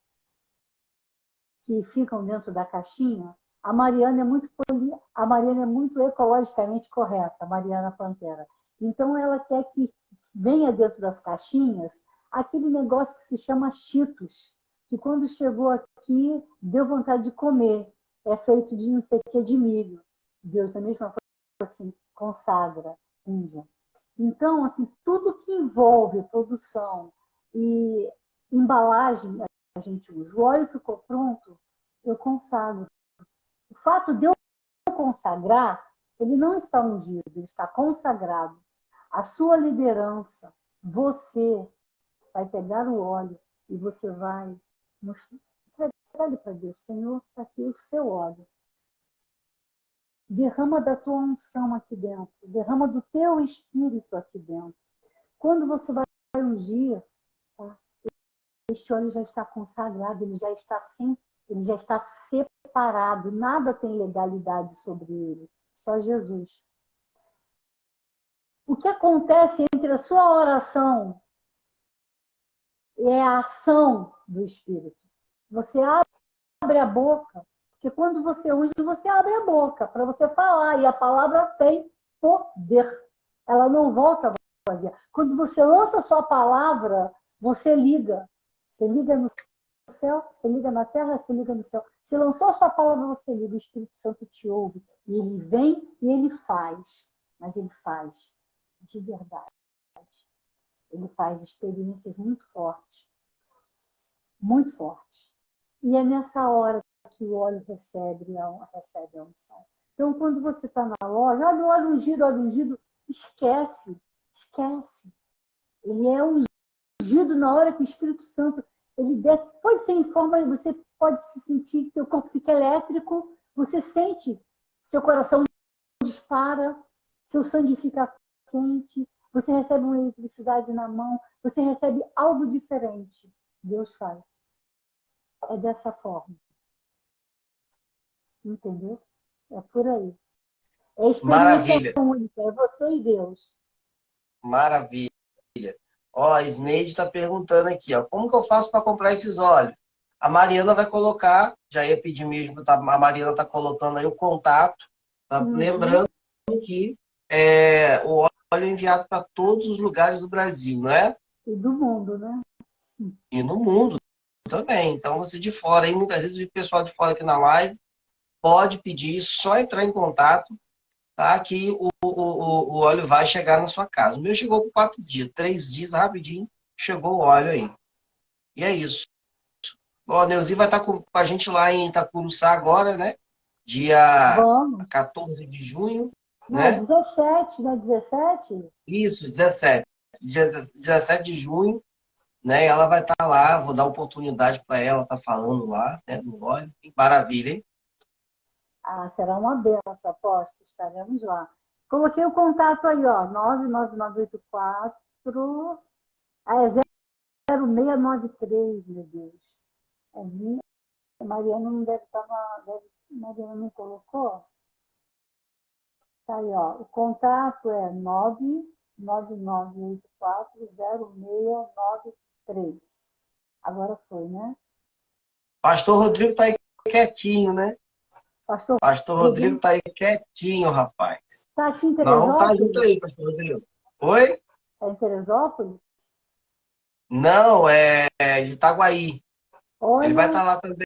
que ficam dentro da caixinha? A Mariana é muito ecologicamente correta, a Mariana Pantera. Então, ela quer que venha dentro das caixinhas aquele negócio que se chama Cheetos, que quando chegou aqui, deu vontade de comer. É feito de não sei o que, de milho. Deus, da mesma forma, assim, consagra, Índia. Então, assim, tudo que envolve produção e embalagem, a gente usa. O óleo ficou pronto, eu consagro. O fato de eu consagrar, ele não está ungido, ele está consagrado. A sua liderança, você vai pegar o óleo e você vai entregar para Deus. Senhor, está aqui o seu óleo. Derrama da tua unção aqui dentro. Derrama do teu espírito aqui dentro. Quando você vai ungir, tá? Este óleo já está consagrado, ele já está separado. Nada tem legalidade sobre ele. Só Jesus. O que acontece entre a sua oração é a ação do Espírito. Você abre a boca, porque quando você unge, você abre a boca para você falar, e a palavra tem poder. Ela não volta vazia. Quando você lança a sua palavra, você liga. Você liga no céu, você liga na terra, você liga no céu. Se lançou a sua palavra, você liga, o Espírito Santo te ouve. E ele vem e ele faz. Mas ele faz de verdade. Ele faz experiências muito fortes. Muito fortes. E é nessa hora que o óleo recebe a unção. Então, quando você está na loja, olha o óleo ungido, esquece. Ele é ungido na hora que o Espírito Santo ele desce. Pode ser em forma, você pode se sentir que seu corpo fica elétrico, você sente, seu coração dispara, seu sangue fica quente, você recebe uma eletricidade na mão, você recebe algo diferente. Deus faz. É dessa forma. Entendeu? É por aí. É experiência única, é você e Deus. Maravilha. Ó, a Isneide está perguntando aqui, ó, como que eu faço para comprar esses óleos? A Mariana vai colocar, já ia pedir mesmo, a Mariana está colocando aí o contato, tá? Lembrando que o óleo é enviado para todos os lugares do Brasil, não é? E do mundo, né? E no mundo também. Então, você de fora, aí muitas vezes o pessoal de fora aqui na live pode pedir, só entrar em contato, tá? Que o óleo vai chegar na sua casa. O meu chegou por 4 dias, 3 dias, rapidinho, chegou o óleo aí. E é isso. Ó, a Neuzi vai estar com a gente lá em Itacuruçá agora, né? Dia 14 de junho. Não, né? 17, não é 17? Isso, 17. 17 de junho, né? Ela vai estar lá, vou dar oportunidade para ela estar falando lá, né? No óleo. Maravilha, hein? Ah, será uma benção, aposto. Estaremos lá. Coloquei o contato aí, ó. 99984. É 0693, meu Deus. É minha. A Mariana não deve estar Mariana não colocou? Tá aí, ó. O contato é 999840693. Agora foi, né? Pastor Rodrigo está aí quietinho, né? Pastor Rodrigo está aí quietinho, rapaz. Está aqui em Teresópolis? Não, tá junto aí, Pastor Rodrigo. Oi? É em Teresópolis? Não, é de Itaguaí. Olha, ele vai estar lá também.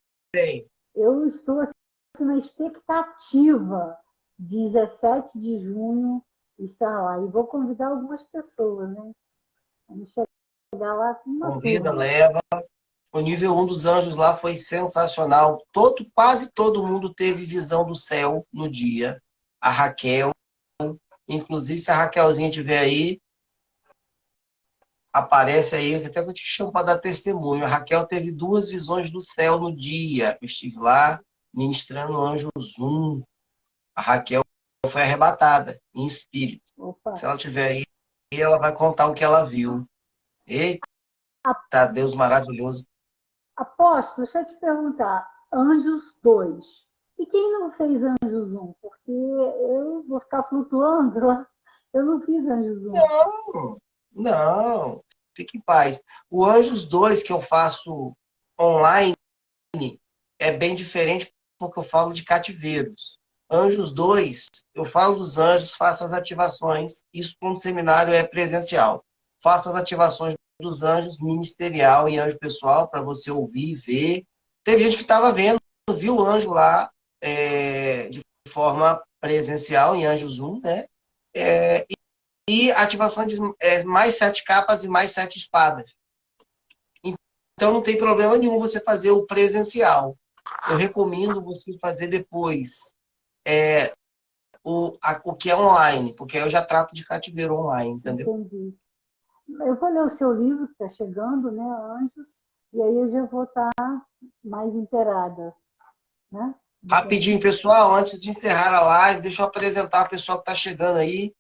Eu estou assim, na expectativa. 17 de junho estar lá. E vou convidar algumas pessoas, né? Vamos chegar lá com uma Convida, turma. leva. O nível 1 dos anjos lá foi sensacional. Quase todo mundo teve visão do céu no dia. A Raquel, inclusive se a Raquelzinha estiver aí, aparece aí, até que eu te chamo para dar testemunho. A Raquel teve 2 visões do céu no dia. Eu estive lá ministrando Anjos 1. A Raquel foi arrebatada em espírito. Opa. Se ela estiver aí, ela vai contar o que ela viu. Eita, Deus maravilhoso. Apóstolo, deixa eu te perguntar. Anjos 2. E quem não fez Anjos 1? Porque eu vou ficar flutuando lá. Eu não fiz Anjos 1. Não. Fique em paz. O Anjos 2 que eu faço online é bem diferente porque eu falo de cativeiros. Anjos 2, eu falo dos anjos, faço as ativações. Isso quando o seminário é presencial. Faço as ativações dos anjos ministerial e anjo pessoal para você ouvir e ver. Teve gente que estava vendo, viu o anjo lá de forma presencial em Anjos 1, né? E ativação de mais 7 capas e mais 7 espadas. Então não tem problema nenhum você fazer o presencial. Eu recomendo você fazer depois o que é online, porque aí eu já trato de cativeiro online, entendeu? Entendi. Eu vou ler o seu livro que está chegando, né, Anjos, e aí eu já vou estar mais inteirada, né? Rapidinho, pessoal, antes de encerrar a live, deixa eu apresentar a pessoa que está chegando aí,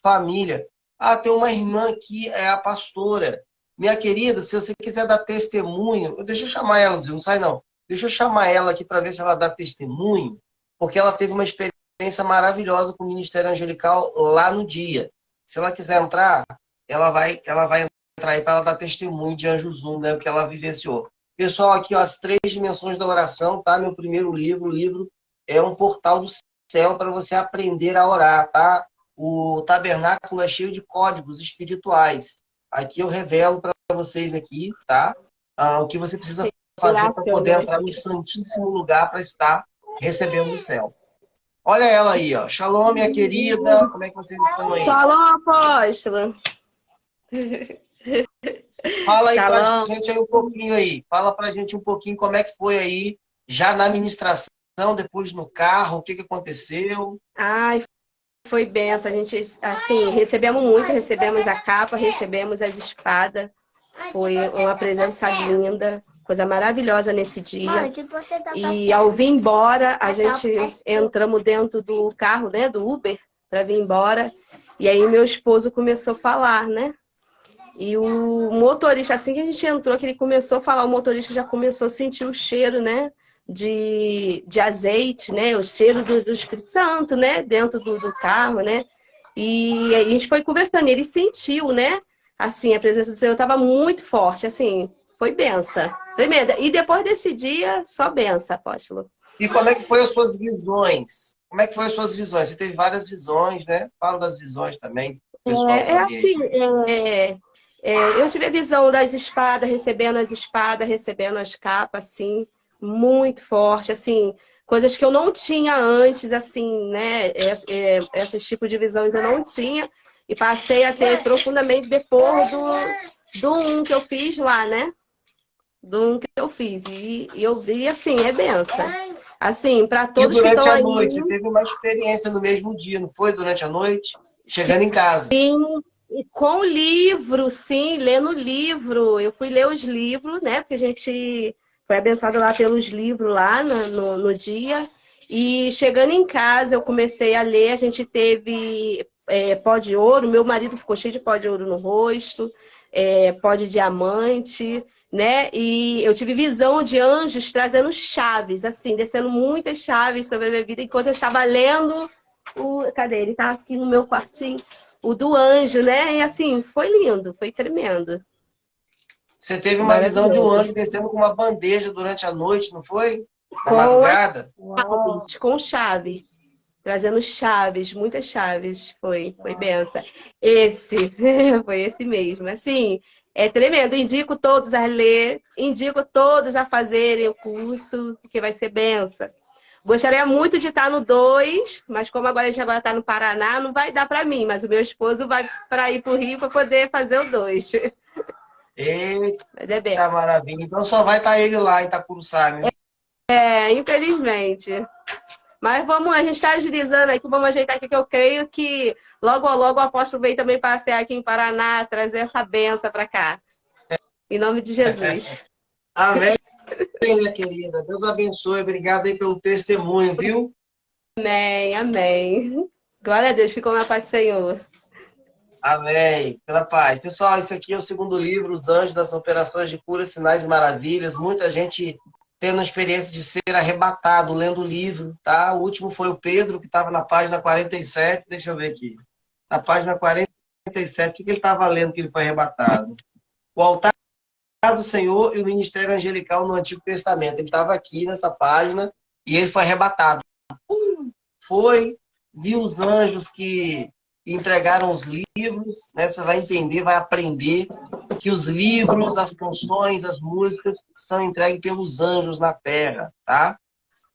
família. Ah, tem uma irmã aqui, é a pastora. Minha querida, se você quiser dar testemunho, deixa eu chamar ela, não sai não. Deixa eu chamar ela aqui para ver se ela dá testemunho, porque ela teve uma experiência maravilhosa com o Ministério Angelical lá no dia. Se ela quiser entrar, ela vai entrar aí para ela dar testemunho de Anjos 1, né, o que ela vivenciou. Pessoal, aqui ó, as 3 dimensões da oração, tá? Meu primeiro livro, o livro é um portal do céu para você aprender a orar, tá? O tabernáculo é cheio de códigos espirituais. Aqui eu revelo para vocês aqui, tá? O que você precisa fazer para poder entrar no santíssimo lugar para estar recebendo o céu. Olha ela aí, ó. Shalom, minha querida. Como é que vocês estão aí? Shalom, apóstolo. Fala aí pra Shalom. gente aí um pouquinho aí. Fala pra gente um pouquinho como é que foi aí, já na ministração, depois no carro, o que que aconteceu? Ai, foi benção. A gente, assim, recebemos muito, recebemos a capa, recebemos as espadas. Foi uma presença linda, coisa maravilhosa nesse dia. E ao vir embora, a gente entramos dentro do carro, né, do Uber, para vir embora. E aí meu esposo começou a falar, né? E o motorista, assim que a gente entrou, que ele começou a falar, o motorista já começou a sentir o cheiro, né? De azeite, né? O cheiro do Espírito Santo, né? Dentro do carro, né? E a gente foi conversando, e ele sentiu, né? Assim, a presença do Senhor estava muito forte, assim, foi benção, tremenda. E depois desse dia, só benção, apóstolo. E como é que foi as suas visões? Como é que foram as suas visões? Você teve várias visões, né? Fala das visões também, o pessoal saber aí. Assim, eu tive a visão das espadas, recebendo as capas, assim, muito forte, assim, coisas que eu não tinha antes, assim, né? Esses tipos de visões eu não tinha, e passei a ter profundamente depois do um que eu fiz lá, né? Do um que eu fiz. E eu vi, assim, é benção. Assim, para E todos que durante estão a aí. noite, você teve uma experiência no mesmo dia, não foi? Durante a noite? Chegando em casa. Sim, e com o livro, sim, lendo o livro. Eu fui ler os livros, né? Porque a gente foi abençoado lá pelos livros lá no dia. E chegando em casa, eu comecei a ler. A gente teve pó de ouro. Meu marido ficou cheio de pó de ouro no rosto, pó de diamante, né? E eu tive visão de anjos trazendo chaves, assim, descendo muitas chaves sobre a minha vida enquanto eu estava lendo. Cadê? Ele tá aqui no meu quartinho. O do anjo, né? E assim, foi lindo, foi tremendo. Você teve uma visão de um Maravilhoso. anjo descendo com uma bandeja durante a noite, não foi? Na Com as madrugada? chaves, com chaves. Trazendo chaves, muitas chaves. Foi benção. Esse, foi esse mesmo. Assim, é tremendo. Indico todos a ler, indico todos a fazerem o curso, porque vai ser benção. Gostaria muito de estar no 2, mas como agora a gente agora está no Paraná, não vai dar para mim, mas o meu esposo vai para ir para o Rio para poder fazer o 2. Eita, Mas é bem. maravilha. Então só vai estar ele lá em Itacuruçá, né? Infelizmente. Mas vamos, a gente está agilizando aqui, vamos ajeitar aqui, que eu creio que logo ou logo o apóstolo veio também passear aqui em Paraná, trazer essa benção para cá. Em nome de Jesus. Amém, minha querida. Deus abençoe. Obrigado aí pelo testemunho, viu? Amém, amém. Glória a Deus, ficou na paz do Senhor. Amém. Pela paz. Pessoal, esse aqui é o segundo livro, Os Anjos das Operações de Cura, Sinais e Maravilhas. Muita gente tendo a experiência de ser arrebatado lendo o livro, tá? O último foi o Pedro, que estava na página 47. Deixa eu ver aqui. Na página 47, o que ele estava lendo que ele foi arrebatado? O altar do Senhor e o ministério angelical no Antigo Testamento. Ele estava aqui nessa página e ele foi arrebatado. Foi, viu os anjos que entregaram os livros, né? Você vai entender, vai aprender que os livros, as canções, as músicas são entregues pelos anjos na terra, tá?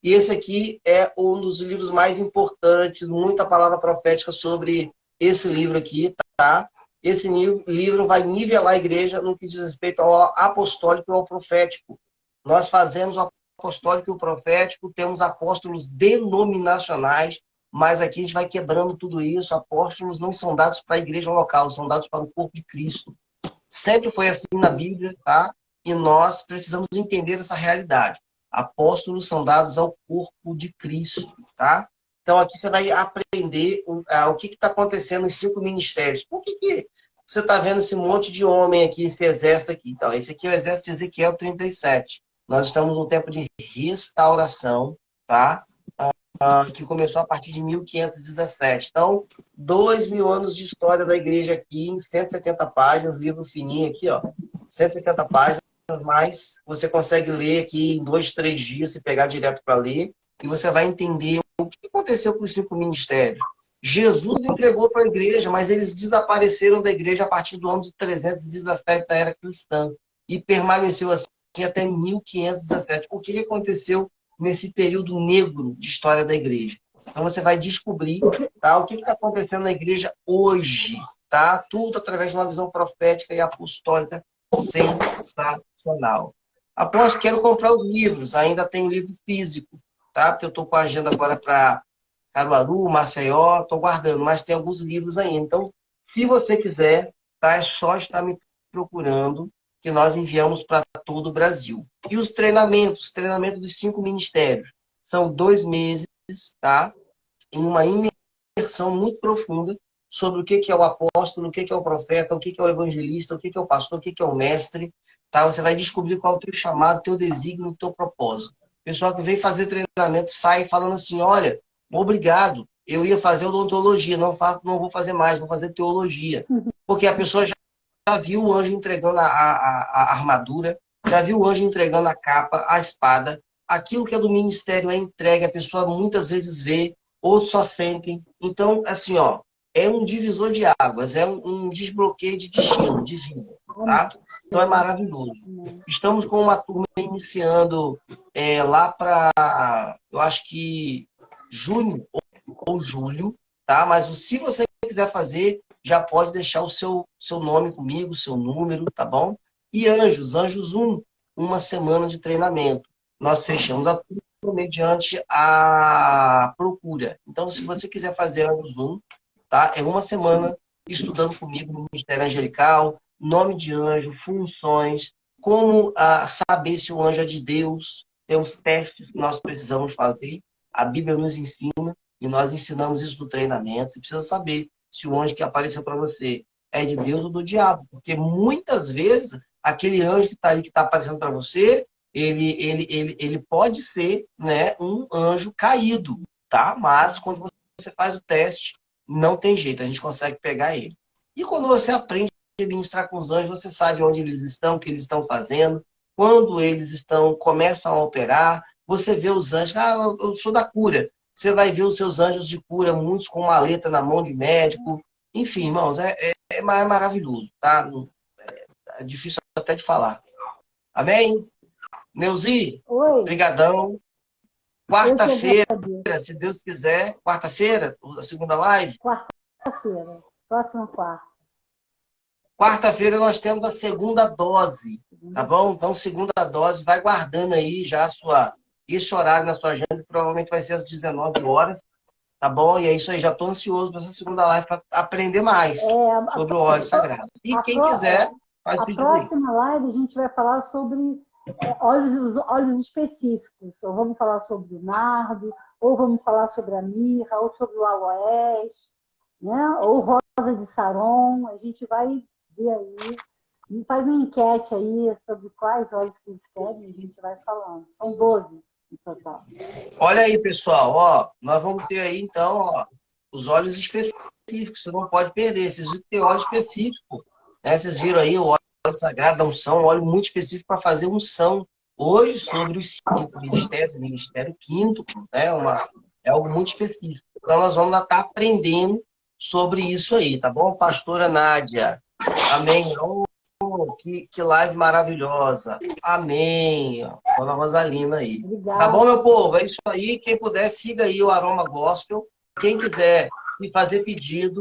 E esse aqui é um dos livros mais importantes, muita palavra profética sobre esse livro aqui, tá? Esse livro vai nivelar a igreja no que diz respeito ao apostólico e ao profético. Nós fazemos o apostólico e o profético, temos apóstolos denominacionais, mas aqui a gente vai quebrando tudo isso. Apóstolos não são dados para a igreja local, são dados para o corpo de Cristo. Sempre foi assim na Bíblia, tá? E nós precisamos entender essa realidade. Apóstolos são dados ao corpo de Cristo, tá? Então aqui você vai aprender o que está acontecendo nos 5 ministérios. Por que você está vendo esse monte de homem aqui, esse exército aqui? Então, esse aqui é o exército de Ezequiel 37. Nós estamos num tempo de restauração, tá? Que começou a partir de 1517. Então, 2.000 anos de história da igreja aqui, em 170 páginas, livro fininho aqui, ó. 170 páginas, mas você consegue ler aqui em 2, 3 dias, se pegar direto para ler, e você vai entender o que aconteceu com os 5 ministérios. Jesus entregou para a igreja, mas eles desapareceram da igreja a partir do ano de 317 da era cristã, e permaneceu assim até 1517. O que aconteceu nesse período negro de história da igreja? Então você vai descobrir, tá, o que está acontecendo na igreja hoje, tá? Tudo através de uma visão profética e apostólica sensacional. Após, quero comprar os livros, ainda tem livro físico, tá? Porque eu estou com a agenda agora para Caruaru, Maceió, estou guardando, mas tem alguns livros ainda. Então, se você quiser, tá? É só estar me procurando, que nós enviamos para todo o Brasil. E os treinamentos, treinamento dos 5 ministérios. São 2 meses, tá? Em uma imersão muito profunda sobre o que é o apóstolo, o que é o profeta, o que é o evangelista, o que é o pastor, o que é o mestre, tá? Você vai descobrir qual é o teu chamado, o teu desígnio, o teu propósito. O pessoal que vem fazer treinamento sai falando assim, olha, obrigado, eu ia fazer odontologia, não vou fazer mais, vou fazer teologia. Porque a pessoa já viu o anjo entregando a armadura, já viu o anjo entregando a capa, a espada. Aquilo que é do ministério é entregue, a pessoa muitas vezes vê, outros só sentem. Então, assim, ó, é um divisor de águas, é um desbloqueio de destino, de vida, tá? Então é maravilhoso. Estamos com uma turma iniciando lá para, eu acho que junho ou julho, tá? Mas se você quiser fazer, já pode deixar o seu nome comigo, seu número, tá bom? E Anjos 1, uma semana de treinamento. Nós fechamos a turma mediante a procura. Então, se você quiser fazer Anjos 1, tá? É uma semana estudando comigo no Ministério Angelical, nome de anjo, funções, como saber se o anjo é de Deus. Tem uns testes que nós precisamos fazer. A Bíblia nos ensina e nós ensinamos isso no treinamento. Você precisa saber se o anjo que apareceu para você é de Deus ou do diabo. Porque muitas vezes aquele anjo que está aí, que está aparecendo para você, ele pode ser, né, um anjo caído, tá? Mas quando você faz o teste, não tem jeito, a gente consegue pegar ele. E quando você aprende a ministrar com os anjos, você sabe onde eles estão, o que eles estão fazendo, quando eles começam a operar, você vê os anjos, eu sou da cura. Você vai ver os seus anjos de cura, muitos com uma letra na mão de médico. Enfim, irmãos, é maravilhoso, tá? É difícil até de falar. Amém? Neuzi, brigadão. Quarta-feira, se Deus quiser, quarta-feira, a segunda live? Quarta-feira, próxima quarta. Quarta-feira nós temos a segunda dose, tá bom? Então, segunda dose, vai guardando aí já esse horário na sua agenda, que provavelmente vai ser às 19 horas, tá bom? E é isso aí, já estou ansioso para essa segunda live para aprender mais sobre o óleo sagrado. E quem quiser, faz pedido aí. A próxima live a gente vai falar sobre óleos específicos. Ou vamos falar sobre o nardo, ou vamos falar sobre a mirra, ou sobre o aloés, né? Ou rosa de Saron. A gente vai ver aí, e faz uma enquete aí sobre quais óleos que eles querem, a gente vai falando. São 12 em total. Olha aí, pessoal, ó, nós vamos ter aí, então, ó, os óleos específicos, você não pode perder. Vocês viram que tem óleo específico, né? Vocês viram aí o óleo sagrado da unção, um óleo muito específico para fazer unção. Hoje, sobre os 5 ministérios, o ministério quinto, né? É algo muito específico. Então, nós vamos estar aprendendo sobre isso aí, tá bom? Pastora Nádia, amém. Oh, que live maravilhosa. Amém. Dona Rosalina aí. Obrigada. Tá bom, meu povo? É isso aí. Quem puder, siga aí o Aroma Gospel. Quem quiser me fazer pedido,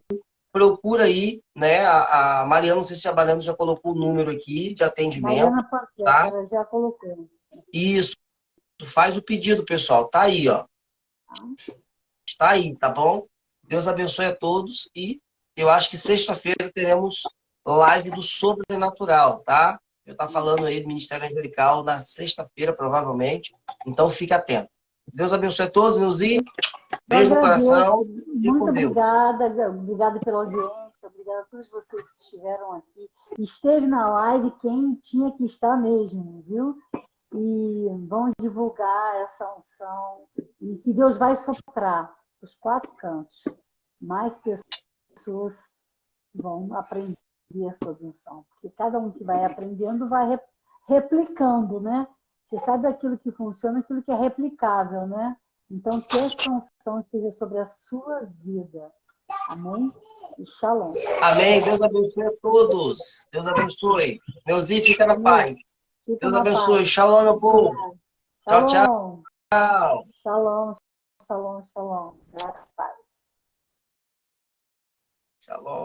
procura aí, né? A Mariana, não sei se a Mariana já colocou o número aqui de atendimento. Mariana Pantera, tá? Já colocou. Isso. Faz o pedido, pessoal. Tá aí, ó. Está aí, tá bom? Deus abençoe a todos e eu acho que sexta-feira teremos live do sobrenatural, tá? Eu estou falando aí do Ministério Angelical na sexta-feira, provavelmente. Então, fique atento. Deus abençoe a todos, Neuzinho. Beijo no coração. Muito obrigada. Obrigada pela audiência. Obrigada a todos vocês que estiveram aqui. Esteve na live quem tinha que estar mesmo, viu? E vamos divulgar essa unção. E que Deus vai soprar os 4 cantos. Mais pessoas vão aprender a sua unção. Porque cada um que vai aprendendo vai replicando, né? Você sabe aquilo que funciona, aquilo que é replicável, né? Então, que essa unção esteja sobre a sua vida. Amém? E shalom. Amém. Deus abençoe a todos. Deus abençoe. Neuzinho, fica na paz. Deus abençoe. Shalom, meu povo. Tchau, tchau. Shalom. shalom, shalom. Graças a Deus. Shalom.